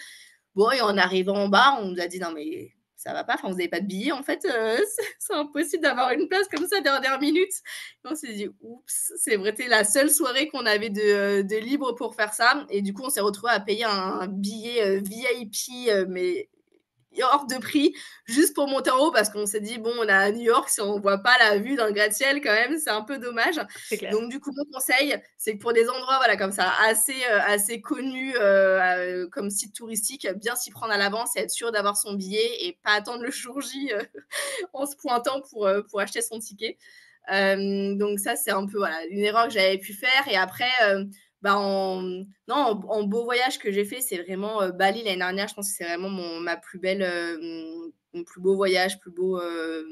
Bon, et en arrivant en bas, on nous a dit: «Non mais ça va pas, enfin vous avez pas de billets en fait, c'est impossible d'avoir une place comme ça dernière minute». Et on s'est dit: «Oups», c'est vrai, c'était la seule soirée qu'on avait de libre pour faire ça et du coup, on s'est retrouvés à payer un billet, VIP, mais hors de prix, juste pour monter en haut parce qu'on s'est dit: «Bon, on est à New York, si on voit pas la vue d'un gratte-ciel quand même, c'est un peu dommage». C'est clair. Donc du coup, mon conseil, c'est que pour des endroits, voilà, comme ça, assez connus, comme site touristique, bien s'y prendre à l'avance et être sûr d'avoir son billet et pas attendre le jour J, en se pointant pour acheter son ticket. Donc ça, c'est un peu, voilà, une erreur que j'avais pu faire et après, en non, en beau voyage que j'ai fait, c'est vraiment, Bali l'année dernière. Je pense que c'est vraiment ma plus belle, mon plus beau voyage, plus beau,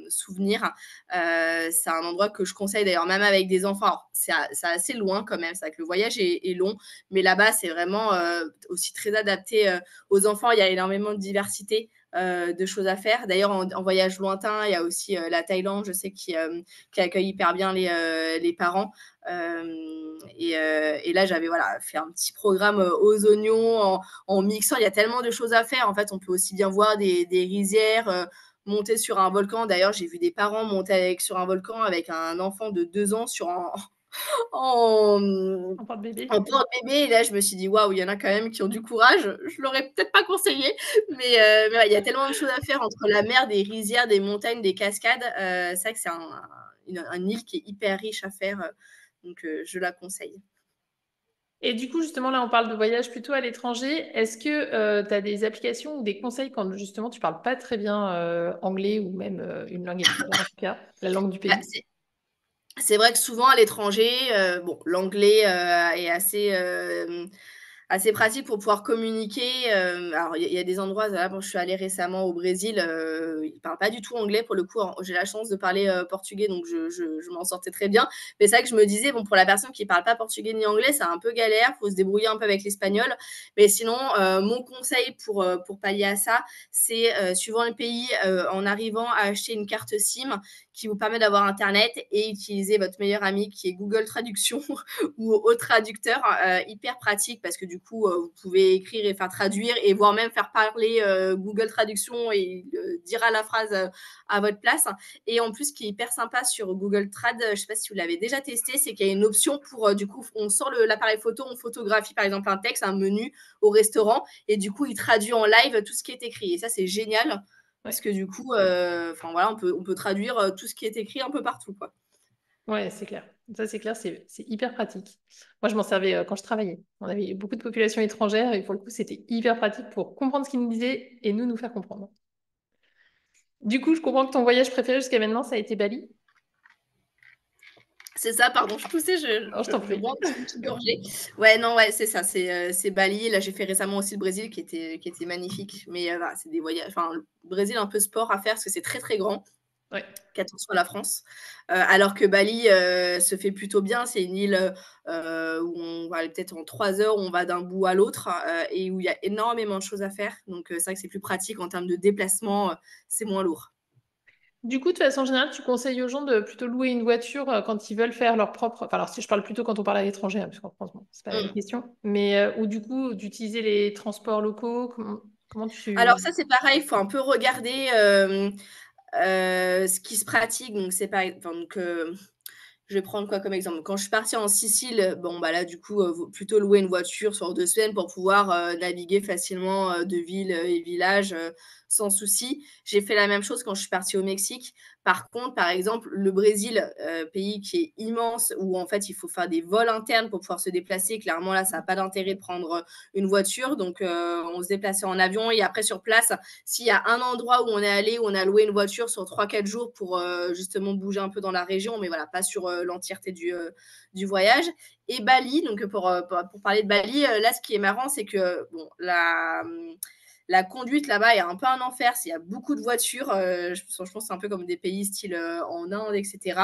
souvenir. C'est un endroit que je conseille d'ailleurs même avec des enfants. Alors c'est assez loin quand même, c'est vrai que le voyage est long, mais là-bas, c'est vraiment, aussi très adapté, aux enfants. Il y a énormément de diversité, de choses à faire. D'ailleurs, en voyage lointain, il y a aussi, la Thaïlande, je sais, qui accueille hyper bien les parents. Et là, j'avais voilà, fait un petit programme aux oignons en mixant. Il y a tellement de choses à faire. En fait, on peut aussi bien voir des rizières. monter sur un volcan. D'ailleurs, j'ai vu des parents monter sur un volcan avec un enfant de 2 ans sur un en, On parle bébé. en porte-bébé et là, je me suis dit: «Waouh, il y en a quand même qui ont du courage». Je l'aurais peut-être pas conseillé, mais ouais, il y a tellement de choses à faire entre la mer, des rizières, des montagnes, des cascades. C'est vrai que c'est une île qui est hyper riche à faire, donc je la conseille. Et du coup, justement, là, on parle de voyage plutôt à l'étranger. Est-ce que tu as des applications ou des conseils quand justement tu parles pas très bien anglais ou même une langue étrangère, en tout cas, la langue du Bah, pays? c'est vrai que souvent à l'étranger, bon, l'anglais, est assez pratique pour pouvoir communiquer, alors il y a des endroits, là, bon, je suis allée récemment au Brésil, ils parlent pas du tout anglais pour le coup, hein. J'ai la chance de parler, portugais, donc je m'en sortais très bien. Mais c'est vrai que je me disais: «Bon, pour la personne qui parle pas portugais ni anglais, c'est un peu galère, faut se débrouiller un peu avec l'espagnol». Mais sinon, mon conseil pour pallier à ça, c'est, suivant le pays, en arrivant à acheter une carte SIM qui vous permet d'avoir internet et utiliser votre meilleur ami qui est Google Traduction ou au traducteur, hyper pratique parce que du coup, vous pouvez écrire et faire traduire et voire même faire parler Google Traduction et il dira la phrase à votre place. Et en plus, ce qui est hyper sympa sur Google Trad, je ne sais pas si vous l'avez déjà testé, c'est qu'il y a une option pour, du coup, on sort l'appareil photo, on photographie par exemple un texte, un menu au restaurant, et du coup, il traduit en live tout ce qui est écrit. Et ça, c'est génial parce Ouais, que du coup, enfin voilà, on peut traduire tout ce qui est écrit un peu partout, quoi. ouais, c'est clair. Ça, c'est clair, c'est hyper pratique. Moi, je m'en servais quand je travaillais. On avait beaucoup de populations étrangères et pour le coup, c'était hyper pratique pour comprendre ce qu'ils nous disaient et nous faire comprendre. Du coup, je comprends que ton voyage préféré jusqu'à maintenant, ça a été Bali. C'est ça, pardon, je toussais, Alors, je t'en je prie. bois une petite gorgée. Ouais, non, ouais, c'est ça, c'est Bali. Là, j'ai fait récemment aussi le Brésil qui était magnifique. Mais voilà, c'est des voyages, enfin, le Brésil, un peu sport à faire parce que c'est très, très grand, Ouais. qu'attention à la France. Alors que Bali se fait plutôt bien. C'est une île où on va aller peut-être en 3 heures, on va d'un bout à l'autre et où il y a énormément de choses à faire. Donc, c'est vrai que c'est plus pratique en termes de déplacement, c'est moins lourd. Du coup, de façon générale, tu conseilles aux gens de plutôt louer une voiture quand ils veulent faire leur propre. Enfin, alors, si je parle plutôt quand on parle à l'étranger, hein, parce qu'en France, bon, c'est pas la même Mm. question. Mais ou du coup, d'utiliser les transports locaux. Comment Alors tu. ça, c'est pareil, il faut un peu regarder ce qui se pratique. Donc, c'est pas, enfin, donc, je vais prendre quoi comme exemple? Quand je suis partie en Sicile, bon, bah, là, du coup, vaut plutôt louer une voiture sur 2 semaines pour pouvoir, naviguer facilement, de ville, et village, sans souci. J'ai fait la même chose quand je suis partie au Mexique. Par contre, par exemple, le Brésil, pays qui est immense, où en fait, il faut faire des vols internes pour pouvoir se déplacer. Clairement, là, ça a pas d'intérêt de prendre, une voiture. Donc, on se déplaçait en avion et après sur place, s'il y a un endroit où on est allé, où on a loué une voiture sur 3-4 jours pour justement bouger un peu dans la région, mais voilà, pas sur l'entièreté du voyage. Et Bali, donc pour parler de Bali, là, ce qui est marrant, c'est que bon, la conduite là-bas est un peu un enfer. Il y a beaucoup de voitures. Je pense que c'est un peu comme des pays style en Inde, etc.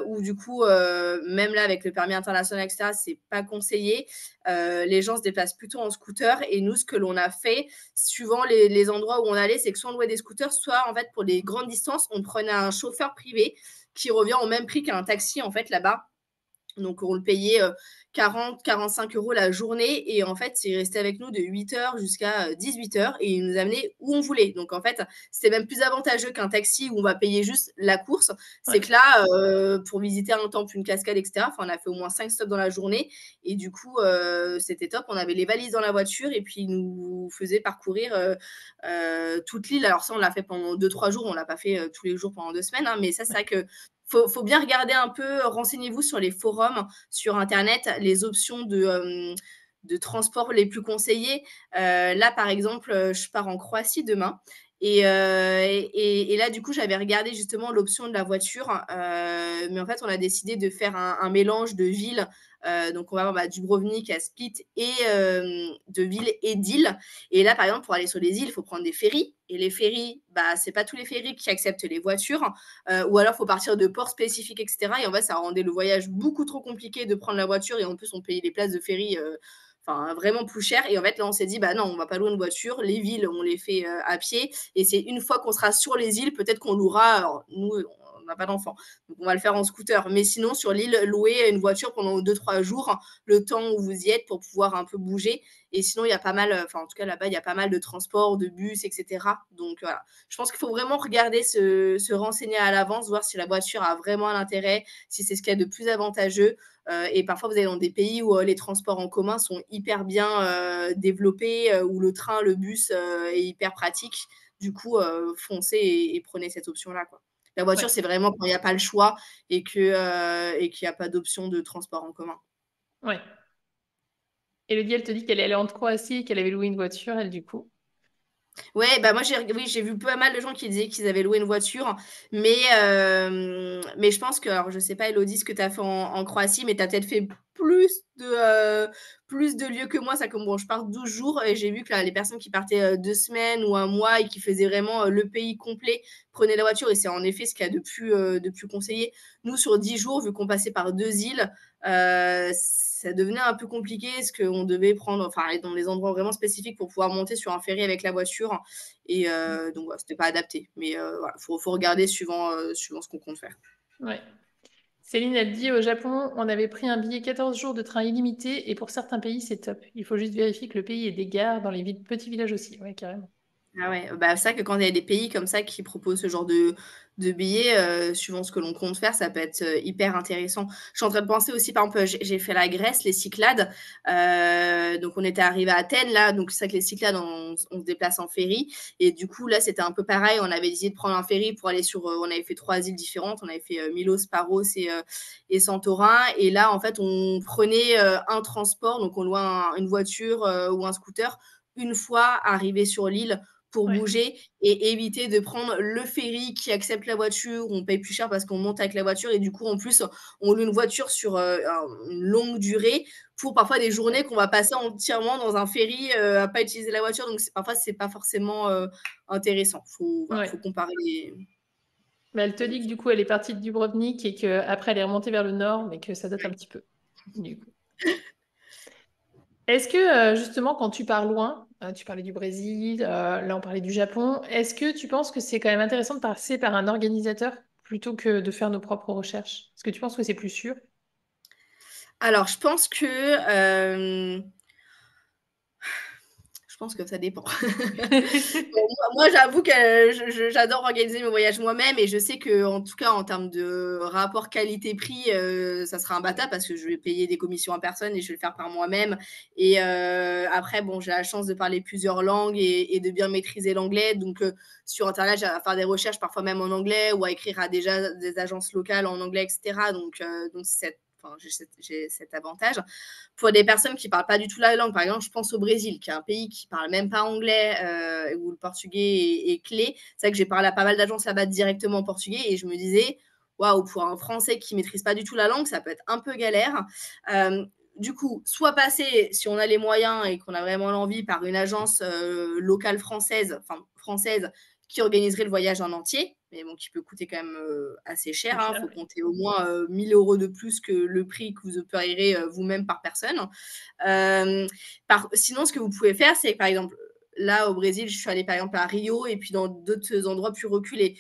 Où du coup, même là, avec le permis international, etc., c'est pas conseillé. Les gens se déplacent plutôt en scooter. Et nous, ce que l'on a fait, suivant les endroits où on allait, c'est que soit on louait des scooters, soit en fait pour les grandes distances, on prenait un chauffeur privé qui revient au même prix qu'un taxi en fait là-bas. Donc on le payait 40-45 € la journée et en fait, il restait avec nous de 8 heures jusqu'à 18 heures et il nous amenait où on voulait. Donc en fait, c'était même plus avantageux qu'un taxi où on va payer juste la course. C'est Ouais. que là, pour visiter un temple, une cascade, etc., enfin, on a fait au moins 5 stops dans la journée et du coup, c'était top. On avait les valises dans la voiture et puis ils nous faisaient parcourir toute l'île. Alors ça, on l'a fait pendant 2-3 jours, on l'a pas fait tous les jours pendant 2 semaines, hein, mais ça, c'est Ouais. vrai que faut bien regarder un peu, renseignez-vous sur les forums, sur internet, les options de transport les plus conseillées. Là, par exemple, je pars en Croatie demain et là, du coup, j'avais regardé justement l'option de la voiture, mais en fait, on a décidé de faire un mélange de villes. Donc on va avoir, bah, Dubrovnik à Split et de villes et d'îles. Et là, par exemple, pour aller sur les îles, il faut prendre des ferries et les ferries, bah, c'est pas tous les ferries qui acceptent les voitures. Ou alors, il faut partir de ports spécifiques, etc. Et en fait, ça rendait le voyage beaucoup trop compliqué de prendre la voiture. Et en plus, on payait les places de ferry enfin, vraiment plus cher. Et en fait, là, on s'est dit, bah non, on va pas louer une voiture. Les villes, on les fait à pied. Et c'est une fois qu'on sera sur les îles, peut-être qu'on louera. Alors, nous, n'a pas d'enfant. Donc on va le faire en scooter. Mais sinon, sur l'île, louer une voiture pendant 2-3 jours, le temps où vous y êtes pour pouvoir un peu bouger. Et sinon, il y a pas mal, enfin en tout cas là-bas, il y a pas mal de transports, de bus, etc. Donc voilà. Je pense qu'il faut vraiment regarder, se renseigner à l'avance, voir si la voiture a vraiment un intérêt, si c'est ce qu'il y a de plus avantageux. Et parfois, vous allez dans des pays où les transports en commun sont hyper bien développés, où le train, le bus est hyper pratique. Du coup, foncez et prenez cette option-là, quoi. La voiture, Ouais, c'est vraiment quand il n'y a pas le choix et qu'il n'y a pas d'option de transport en commun. ouais. Elodie, elle te dit qu'elle est allée en Croatie et qu'elle avait loué une voiture, elle, du coup. Ouais, bah, moi j'ai vu pas mal de gens qui disaient qu'ils avaient loué une voiture, mais je pense que alors je sais pas Elodie ce que tu as fait en Croatie, mais tu as peut-être fait plus de lieux que moi. Ça comme bon, je pars 12 jours et j'ai vu que là, les personnes qui partaient, 2 semaines ou un mois et qui faisaient vraiment, le pays complet, prenaient la voiture et c'est en effet ce qu'il y a de plus conseillé. Nous, sur 10 jours, vu qu'on passait par 2 îles, ça devenait un peu compliqué parce qu'on devait prendre, enfin, aller dans des endroits vraiment spécifiques pour pouvoir monter sur un ferry avec la voiture. Et donc, voilà, c'était pas adapté. Mais voilà, faut regarder suivant ce qu'on compte faire. Ouais. Céline, elle dit au Japon, on avait pris un billet 14 jours de train illimité et pour certains pays, c'est top. Il faut juste vérifier que le pays ait des gares dans les petits villages aussi. Ouais, carrément. Ah ouais, bah, c'est vrai que quand il y a des pays comme ça qui proposent ce genre de billets, suivant ce que l'on compte faire, ça peut être, hyper intéressant. Je suis en train de penser aussi, par exemple, j'ai fait la Grèce, les Cyclades, donc on était arrivé à Athènes là, donc c'est vrai que les Cyclades, on se déplace en ferry et du coup là, c'était un peu pareil. On avait décidé de prendre un ferry pour aller sur, on avait fait 3 îles différentes. On avait fait, Milos, Paros et Santorin et là, en fait, on prenait, un transport, donc on louait une voiture, ou un scooter, une fois arrivé sur l'île pour Ouais, bouger et éviter de prendre le ferry qui accepte la voiture. On paye plus cher parce qu'on monte avec la voiture et du coup, en plus, on loue une voiture sur une longue durée pour parfois des journées qu'on va passer entièrement dans un ferry à pas utiliser la voiture. Donc, parfois, c'est pas forcément intéressant. ouais. Faut comparer Mais elle te les dit que options. du coup, elle est partie de Dubrovnik et qu'après, elle est remontée vers le nord, mais que ça date un petit peu. Du coup. Est-ce que justement, quand tu pars loin, tu parlais du Brésil, là on parlait du Japon, est-ce que tu penses que c'est quand même intéressant de passer par un organisateur plutôt que de faire nos propres recherches? Est-ce que tu penses que c'est plus sûr? Alors, je pense que ça dépend. Bon, moi, j'avoue que j'adore organiser mes voyages moi-même et je sais que, en tout cas, en termes de rapport qualité-prix, ça sera imbattable parce que je vais payer des commissions à personne et je vais le faire par moi-même. Et après, bon, j'ai la chance de parler plusieurs langues et de bien maîtriser l'anglais. Donc, sur internet, j'ai à faire des recherches parfois même en anglais ou à écrire à déjà des agences locales en anglais, et cetera. Donc j'ai cet avantage. Pour des personnes qui parlent pas du tout la langue, par exemple, je pense au Brésil, qui est un pays qui parle même pas anglais, où le portugais est clé. C'est vrai que j'ai parlé à pas mal d'agences là-bas directement en portugais et je me disais, waouh, pour un Français qui maîtrise pas du tout la langue, ça peut être un peu galère. Du coup, soit passer, si on a les moyens et qu'on a vraiment l'envie, par une agence locale française, enfin française, qui organiserait le voyage en entier, mais bon, qui peut coûter quand même assez cher. Plus Il cher, faut ouais. compter au moins 1000 euros de plus que le prix que vous payerez vous-même par personne. Sinon, ce que vous pouvez faire, c'est par exemple, là au Brésil, je suis allée par exemple à Rio et puis dans d'autres endroits plus reculés.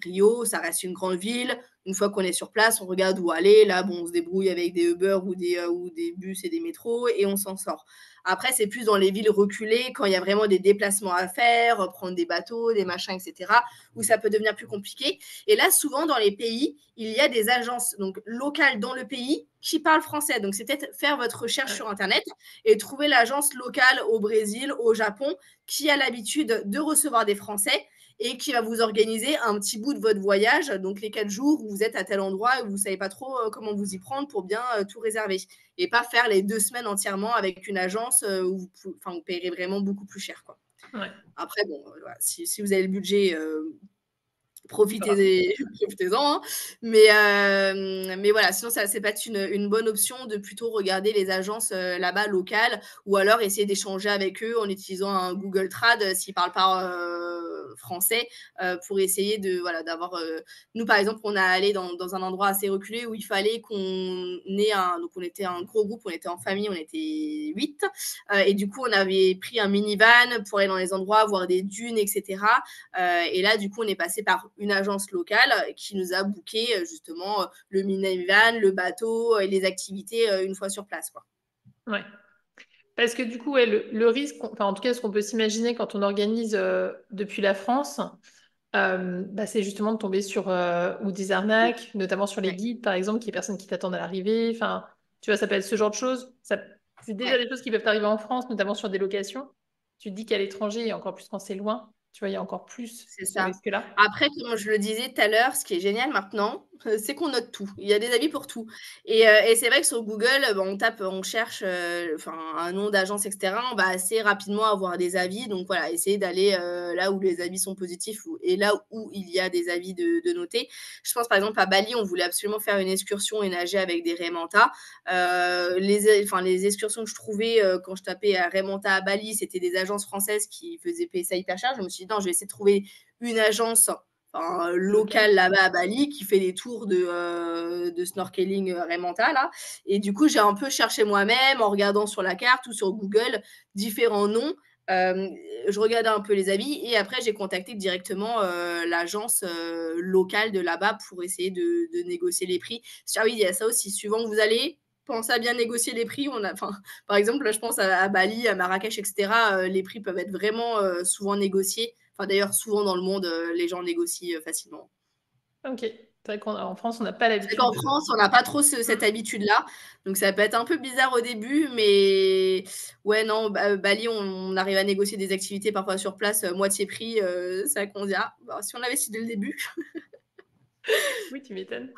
Rio, ça reste une grande ville. Une fois qu'on est sur place, on regarde où aller. Là, bon, on se débrouille avec des Uber ou des bus et des métros et on s'en sort. Après, c'est plus dans les villes reculées, quand il y a vraiment des déplacements à faire, prendre des bateaux, des machins, etc., où ça peut devenir plus compliqué. Et là, souvent, dans les pays, il y a des agences donc, locales dans le pays qui parlent français. Donc, c'est peut-être faire votre recherche Ouais. sur Internet et trouver l'agence locale au Brésil, au Japon, qui a l'habitude de recevoir des Français et qui va vous organiser un petit bout de votre voyage, donc les 4 jours où vous êtes à tel endroit et vous ne savez pas trop comment vous y prendre pour bien tout réserver. Et pas faire les 2 semaines entièrement avec une agence où vous payerez vraiment beaucoup plus cher. Quoi. Ouais. Après, bon, voilà, si vous avez le budget, Voilà. profitez-en. Hein. Mais voilà, sinon, ça c'est peut-être une bonne option de plutôt regarder les agences là-bas locales ou alors essayer d'échanger avec eux en utilisant un Google Trad s'ils ne parlent pas français pour essayer voilà, d'avoir. Nous, par exemple, on a allé dans un endroit assez reculé où il fallait qu'on ait un. Donc, on était un gros groupe, on était en famille, on était 8. Et du coup, on avait pris un minivan pour aller dans les endroits, voir des dunes, etc. Et là, du coup, on est passé par une agence locale qui nous a booké justement le minivan, le bateau et les activités une fois sur place, quoi. Ouais. Parce que du coup, ouais, le risque, enfin en tout cas, ce qu'on peut s'imaginer quand on organise depuis la France, bah, c'est justement de tomber sur ou des arnaques, notamment sur les Ouais, guides, par exemple, qu'il y ait personne qui t'attende à l'arrivée. Enfin, tu vois, ça peut être ce genre de choses. C'est déjà ouais, des choses qui peuvent arriver en France, notamment sur des locations. Tu te dis qu'à l'étranger, et encore plus quand c'est loin, tu vois, il y a encore plus c'est ce ça. risque-là. Après, comme je le disais tout à l'heure, ce qui est génial maintenant, c'est qu'on note tout. Il y a des avis pour tout et c'est vrai que sur Google, bah, on cherche, enfin, un nom d'agence et cetera, on va assez rapidement avoir des avis donc voilà, essayer d'aller, là où les avis sont positifs ou et là où il y a des avis de noter. Je pense par exemple à Bali, on voulait absolument faire une excursion et nager avec des Rainmanta. Les excursions que je trouvais, quand je tapais, Rainmanta à Bali, c'était des agences françaises qui faisaient payer ça hyper cher. Je me suis dit: «Non, je vais essayer de trouver une agence, enfin, Local. locale là-bas à Bali qui fait des tours de snorkeling, Rainmanta là» et du coup, j'ai un peu cherché moi-même en regardant sur la carte ou sur Google différents noms. Hem, je regardais un peu les avis et après j'ai contacté directement, l'agence, locale de là-bas pour essayer de négocier les prix. Ah oui, il y a ça aussi, suivant où vous allez, pensez à bien négocier les prix. Par exemple, là, je pense à Bali, à Marrakech et cetera, les prix peuvent être vraiment, souvent négociés. Enfin, d'ailleurs, souvent dans le monde, les gens négocient, facilement. Ok. C'est vrai qu'en France, on n'a pas C'est vrai l'habitude qu'en de. France, on n'a pas trop cette Mm. habitude-là, donc ça peut être un peu bizarre au début, mais ouais, non, Bali, on arrive à négocier des activités parfois sur place, moitié prix, c'est vrai qu'on se dit: «Ah, bah, si on avait su dès le début». Oui, tu m'étonnes.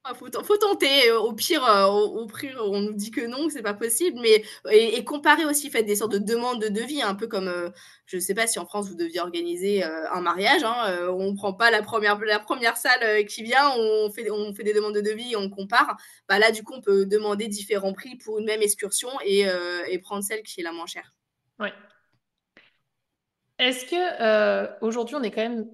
Ah, faut tenter, au pire, on nous dit que non, que c'est pas possible, mais et comparer aussi, faites des sortes de demandes de devis, un peu comme, je sais pas si en France vous deviez organiser, un mariage, hein, on prend pas la première salle, qui vient, on fait des demandes de devis et on compare. Bah, là, du coup, on peut demander différents prix pour une même excursion et prendre celle qui est la moins chère. Ouais. Est-ce que aujourd'hui on est quand même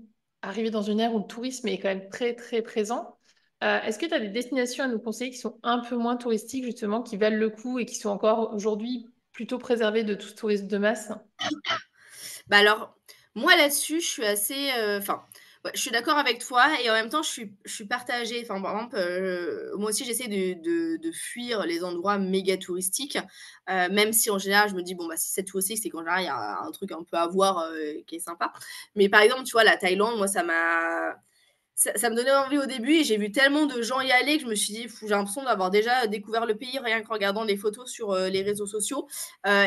arrivé dans une ère où le tourisme est quand même très très présent? Est-ce que tu as des destinations à nous conseiller qui sont un peu moins touristiques justement, qui valent le coup et qui sont encore aujourd'hui plutôt préservées de tout ce tourisme de masse? Bah, alors, moi là-dessus, je suis assez, enfin, ouais, je suis d'accord avec toi et en même temps, je suis partagée. Enfin, par exemple, moi aussi, j'essaie de fuir les endroits méga touristiques, même si en général, je me dis: «Bon, bah, si c'est touristique, c'est qu'en général, il y a un truc un peu à voir, qui est sympa». Mais par exemple, tu vois, la Thaïlande, moi, ça me donnait envie au début et j'ai vu tellement de gens y aller que je me suis dit: «Fou, j'ai l'impression d'avoir déjà découvert le pays rien qu'en regardant les photos sur, les réseaux sociaux».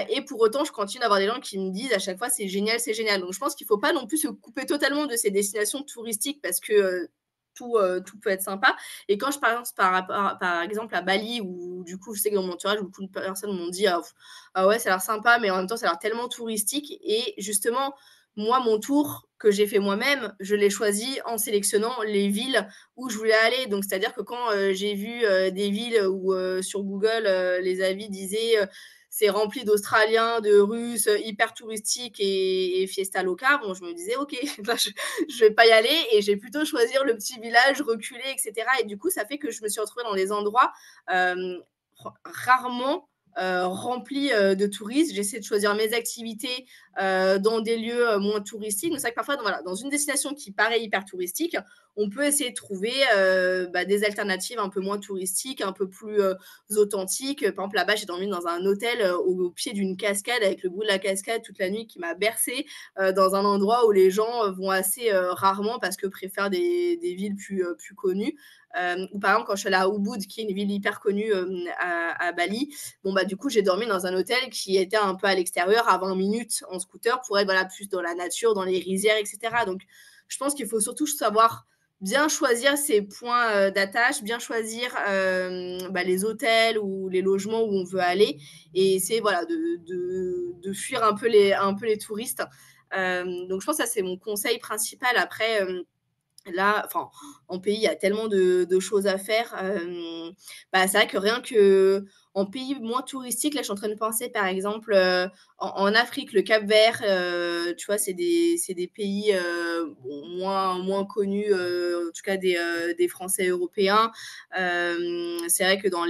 Et pour autant, je continue d'avoir des gens qui me disent à chaque fois: «C'est génial, c'est génial». Donc je pense qu'il faut pas non plus se couper totalement de ces destinations touristiques parce que, tout peut être sympa et quand je pense par exemple à Bali où du coup, je sais que dans mon entourage, beaucoup de personnes m'ont dit: «Ah ouais, ça a l'air sympa, mais en même temps, ça a l'air tellement touristique» et justement, moi, mon tour que j'ai fait moi-même, je l'ai choisi en sélectionnant les villes où je voulais aller. Donc, c'est-à-dire que quand, j'ai vu, des villes où, sur Google, les avis disaient, c'est rempli d'Australiens, de Russes, hyper touristique et fiesta loca. Bon, je me disais: «OK, bah, je vais pas y aller» et j'ai plutôt choisir le petit village reculé et cetera et du coup, ça fait que je me suis retrouvée dans des endroits, rarement, remplis, de touristes. J'essaie de choisir mes activités, dans des lieux, moins touristiques. Mais c'est vrai que parfois, voilà, dans une destination qui paraît hyper touristique, on peut essayer de trouver, des alternatives un peu moins touristiques, un peu plus, authentiques. Par exemple, là-bas, j'ai dormi dans un hôtel, au pied d'une cascade avec le bruit de la cascade toute la nuit qui m'a bercée, dans un endroit où les gens, vont assez, rarement parce que préfèrent des villes plus connues. Ou par exemple, quand je suis allée à Ubud, qui est une ville hyper connue, à Bali, bon, bah, du coup, j'ai dormi dans un hôtel qui était un peu à l'extérieur, à 20 minutes en scooter pour être, voilà, plus dans la nature, dans les rizières et cetera. Donc je pense qu'il faut surtout savoir bien choisir ses points, d'attache, bien choisir, bah, les hôtels ou les logements où on veut aller et essayer, voilà, de fuir un peu les touristes. Donc je pense que ça, c'est mon conseil principal. Après, là, enfin, en pays, il y a tellement de choses à faire. Bah, c'est vrai que rien que en pays moins touristique, là, je suis en train de penser, par exemple, en Afrique, le Cap-Vert, tu vois, c'est des pays, bon, moins connus, en tout cas des Français européens. C'est vrai que dans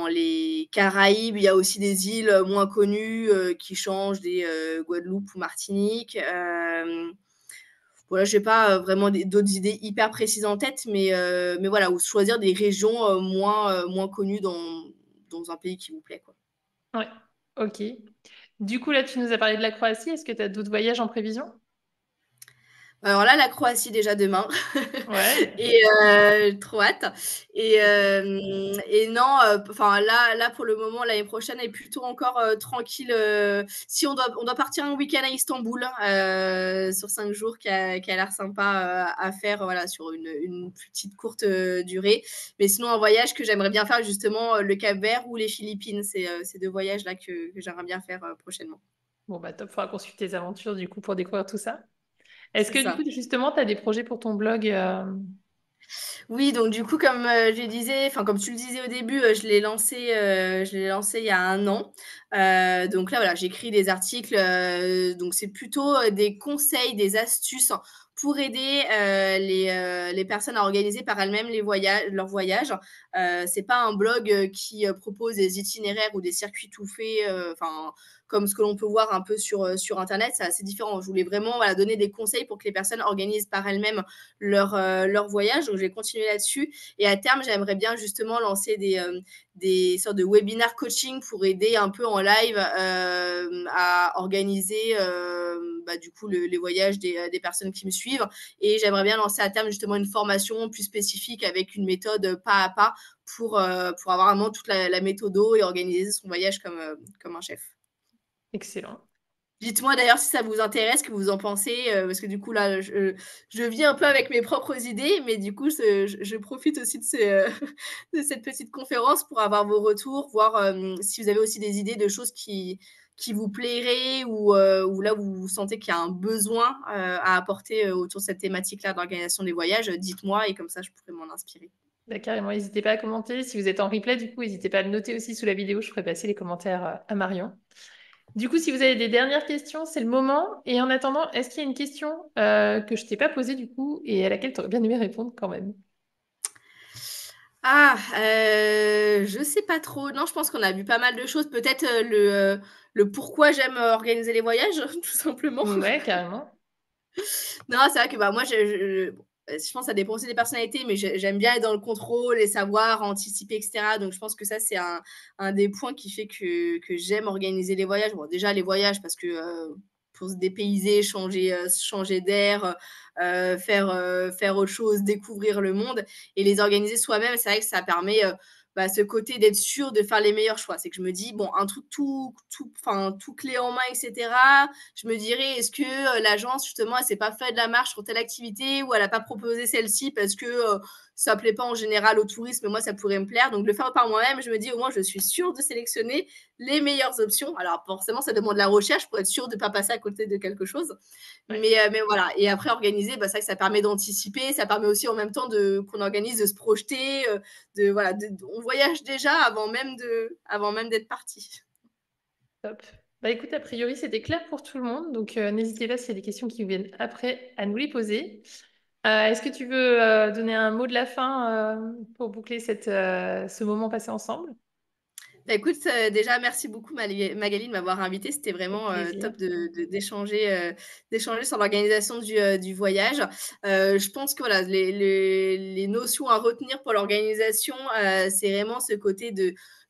les Caraïbes, il y a aussi des îles, moins connues, qui changent des, Guadeloupe ou Martinique. voilà, j'ai pas vraiment d'autres idées hyper précises en tête, mais voilà, ou choisir des régions moins connues dans un pays qui vous plaît, quoi. Ouais, ok. Du coup, là, tu nous as parlé de la Croatie. Est-ce que tu as d'autres voyages en prévision? Alors là, la Croatie déjà demain Ouais. et trop hâte et non, enfin là pour le moment, l'année prochaine est plutôt encore, tranquille, si on doit partir un week-end à Istanbul, sur 5 jours qui a l'air sympa, à faire, voilà, sur une petite courte, durée. Mais sinon un voyage que j'aimerais bien faire justement, le Cap-Vert ou les Philippines, c'est, ces 2 voyages là que j'aimerais bien faire, prochainement. Bon, bah top, faudra qu'on suive tes aventures du coup pour découvrir tout ça. Est-ce C'est que du coup, ça. justement, tu as des projets pour ton blog? Oui, donc du coup, comme, je disais, enfin, comme tu le disais au début, je l'ai lancé il y a 1 an. Donc là, voilà, j'écris des articles, donc c'est plutôt, des conseils, des astuces pour aider, les personnes à organiser par elles-mêmes leurs voyages. C'est pas un blog, qui, propose des itinéraires ou des circuits tout faits, enfin, comme ce que l'on peut voir un peu sur internet, c'est assez différent. Je voulais vraiment, voilà, donner des conseils pour que les personnes organisent par elles-mêmes leur voyage. Donc, je vais continuer là-dessus. Et à terme, j'aimerais bien justement lancer des sortes de webinaires coaching pour aider un peu en live à organiser bah, du coup les voyages des personnes qui me suivent. Et j'aimerais bien lancer à terme justement une formation plus spécifique avec une méthode pas à pas pour avoir vraiment toute la méthodo et organiser son voyage comme un chef. Excellent. Dites-moi d'ailleurs si ça vous intéresse, ce que vous en pensez, parce que du coup là, je vis un peu avec mes propres idées, mais du coup je profite aussi de de cette petite conférence pour avoir vos retours, voir, si vous avez aussi des idées de choses qui vous plairaient ou là où vous sentez qu'il y a un besoin, à apporter, autour de cette thématique-là d'organisation des voyages, dites-moi et comme ça je pourrais m'en inspirer. Bah, carrément, n'hésitez pas à commenter. Si vous êtes en replay, du coup, n'hésitez pas à le noter aussi sous la vidéo. Je ferai passer les commentaires à Marion. Du coup, si vous avez des dernières questions, c'est le moment. Et en attendant, est-ce qu'il y a une question que je t'ai pas posée du coup et à laquelle tu aurais bien aimé répondre quand même? Ah, je sais pas trop. Non, je pense qu'on a vu pas mal de choses. Peut-être, le pourquoi j'aime, organiser les voyages, tout simplement. Ouais, carrément. Non, c'est vrai que, bah, moi, bon, je pense que ça dépend aussi des personnalités, mais j'aime bien être dans le contrôle et savoir anticiper et cetera. Donc je pense que ça, c'est un des points qui fait que j'aime organiser les voyages. Bon, déjà les voyages parce que, pour se dépayser, changer d'air, faire autre chose, découvrir le monde et les organiser soi-même, c'est vrai que ça permet, bah, ce côté d'être sûr de faire les meilleurs choix. C'est que je me dis: «Bon, un truc tout clé en main et cetera», je me dirais, est-ce que l'agence, justement, elle s'est pas fait de la marche sur telle activité ou elle a pas proposé celle-ci parce que ça plaît pas en général au tourisme, mais moi, ça pourrait me plaire. Donc, de le faire par moi-même, je me dis, au moins, je suis sûre de sélectionner les meilleures options. Alors, forcément, ça demande de la recherche pour être sûre de ne pas passer à côté de quelque chose. Ouais. Mais voilà. Et après, organiser, bah, c'est vrai que ça permet d'anticiper. Ça permet aussi en même temps qu'on organise, de se projeter. Voilà, on voyage déjà avant même d'être parti. Top. Bah écoute, a priori, c'était clair pour tout le monde. Donc, n'hésitez pas s'il y a des questions qui vous viennent après à nous les poser. Est-ce que tu veux donner un mot de la fin pour boucler ce moment passé ensemble? Bah, écoute, déjà merci beaucoup Magali de m'avoir invitée. C'était Avec vraiment, plaisir. top d'échanger sur l'organisation du voyage. Je pense que voilà, les notions à retenir pour l'organisation, c'est vraiment ce côté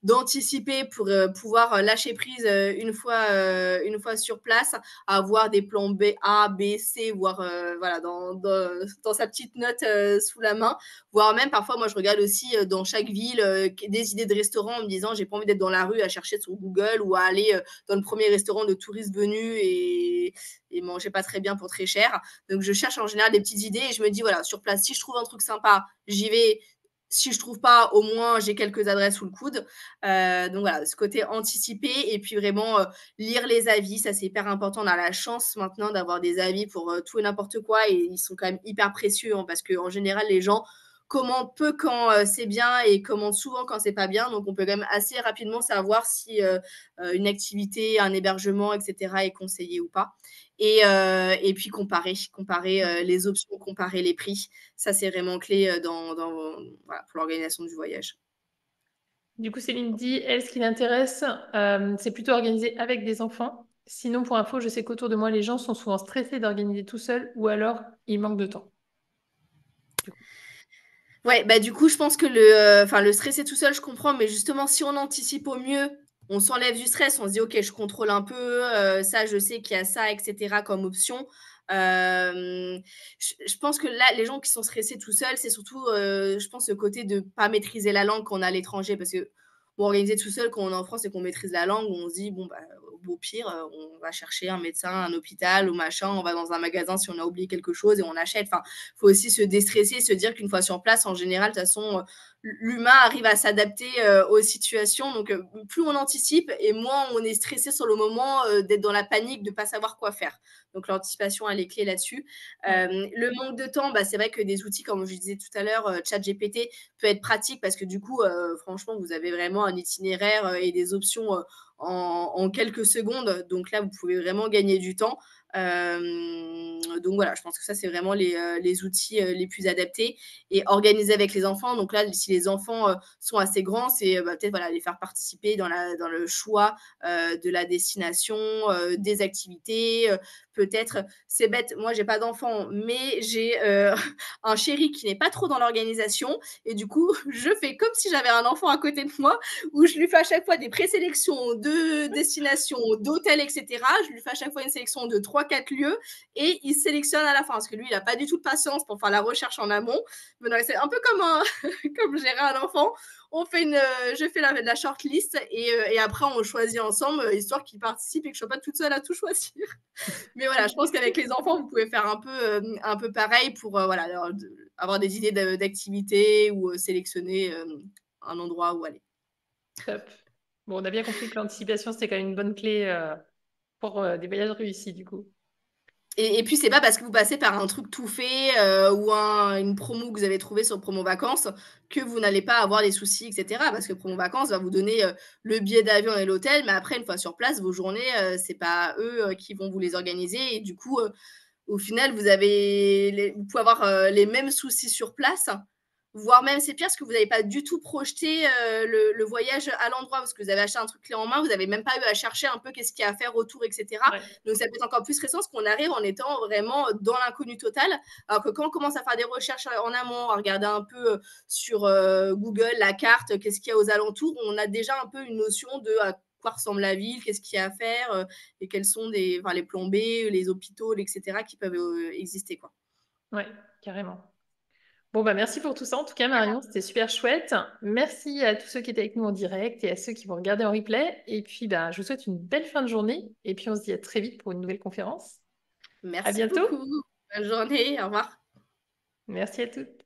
d'anticiper pour, pouvoir, lâcher prise, une fois sur place, avoir des plans B, A, B, C, voire, voilà dans sa petite note, sous la main. Voire même parfois, moi, je regarde aussi dans chaque ville des idées de restaurants en me disant, j'ai pas envie d'être dans la rue à chercher sur Google ou à aller dans le premier restaurant de touristes venus et manger pas très bien pour très cher. Donc, je cherche en général des petites idées et je me dis, voilà, sur place, si je trouve un truc sympa, j'y vais. Si je trouve pas, au moins, j'ai quelques adresses sous le coude. Donc voilà, ce côté anticipé et puis vraiment lire les avis, ça c'est hyper important. On a la chance maintenant d'avoir des avis pour tout et n'importe quoi et ils sont quand même hyper précieux hein, parce qu'en général, les gens commande peu quand c'est bien et commande souvent quand c'est pas bien. Donc, on peut quand même assez rapidement savoir si une activité, un hébergement, etc. est conseillé ou pas. Et puis comparer les options, comparer les prix. Ça, c'est vraiment clé voilà, pour l'organisation du voyage. Du coup, Céline dit, elle, ce qui l'intéresse, c'est plutôt organisé avec des enfants. Sinon, pour info, je sais qu'autour de moi, les gens sont souvent stressés d'organiser tout seul ou alors ils manquent de temps. Du coup. Ouais, bah, du coup, je pense que enfin, le stresser tout seul, je comprends, mais justement, si on anticipe au mieux, on s'enlève du stress, on se dit: «OK, je contrôle un peu, ça, je sais qu'il y a ça et cetera comme option». Je pense que là, les gens qui sont stressés tout seuls, c'est surtout, je pense, le côté de pas maîtriser la langue quand on est à l'étranger parce que, bon, organiser tout seul quand on est en France et qu'on maîtrise la langue, on se dit: «Bon, bah, au pire, on va chercher un médecin, un hôpital ou machin, on va dans un magasin si on a oublié quelque chose et on achète». Enfin, faut aussi se déstresser, se dire qu'une fois sur place, en général, de toute façon, l'humain arrive à s'adapter aux situations. Donc, plus on anticipe et moins on est stressé sur le moment d'être dans la panique, de ne pas savoir quoi faire. Donc, l'anticipation, elle est clé là-dessus. Ouais. Le manque de temps, bah, c'est vrai que des outils, comme je disais tout à l'heure, ChatGPT peut être pratique parce que du coup, franchement, vous avez vraiment un itinéraire et des options en quelques secondes. Donc là, vous pouvez vraiment gagner du temps. Donc voilà, je pense que ça, c'est vraiment les outils les plus adaptés et organisés avec les enfants. Donc là, si les enfants sont assez grands, c'est bah, peut-être voilà, les faire participer dans le choix de la destination, des activités. Peut-être, c'est bête, moi, j'ai pas d'enfant, mais j'ai un chéri qui n'est pas trop dans l'organisation. Et du coup, je fais comme si j'avais un enfant à côté de moi où je lui fais à chaque fois des présélections de destinations, d'hôtels, etc. Je lui fais à chaque fois une sélection de 3-4 lieux et il sélectionne à la fin parce que lui, il n'a pas du tout de patience pour faire la recherche en amont. Mais non, c'est un peu comme, comme gérer un enfant. Je fais la shortlist et après on choisit ensemble histoire qu'il participe et que je ne sois pas toute seule à tout choisir. Mais voilà, je pense qu'avec les enfants, vous pouvez faire un peu pareil pour voilà, avoir des idées d'activités ou sélectionner un endroit où aller. Top. Bon, on a bien compris que l'anticipation, c'était quand même une bonne clé pour des voyages réussis, du coup. Et puis, c'est pas parce que vous passez par un truc tout fait ou une promo que vous avez trouvée sur Promo Vacances que vous n'allez pas avoir des soucis, etc. Parce que Promo Vacances va vous donner le billet d'avion et l'hôtel, mais après, une fois sur place, vos journées, c'est pas eux qui vont vous les organiser. Et du coup, au final, vous pouvez avoir les mêmes soucis sur place, voire même c'est pire parce que vous n'avez pas du tout projeté le voyage à l'endroit parce que vous avez acheté un truc clé en main, vous n'avez même pas eu à chercher un peu qu'est-ce qu'il y a à faire autour, etc. Ouais. Donc ça peut être encore plus stressant parce qu'on arrive en étant vraiment dans l'inconnu total. Alors que quand on commence à faire des recherches en amont, à regarder un peu sur Google la carte, qu'est-ce qu'il y a aux alentours, on a déjà un peu une notion de à quoi ressemble la ville, qu'est-ce qu'il y a à faire et quels sont les plans B, les hôpitaux, etc. qui peuvent exister, quoi. Ouais, carrément. Bon, bah merci pour tout ça. En tout cas, Marion, c'était super chouette. Merci à tous ceux qui étaient avec nous en direct et à ceux qui vont regarder en replay. Et puis, bah, je vous souhaite une belle fin de journée. Et puis, on se dit à très vite pour une nouvelle conférence. À Merci bientôt. beaucoup. Bonne journée. Au revoir. Merci à toutes.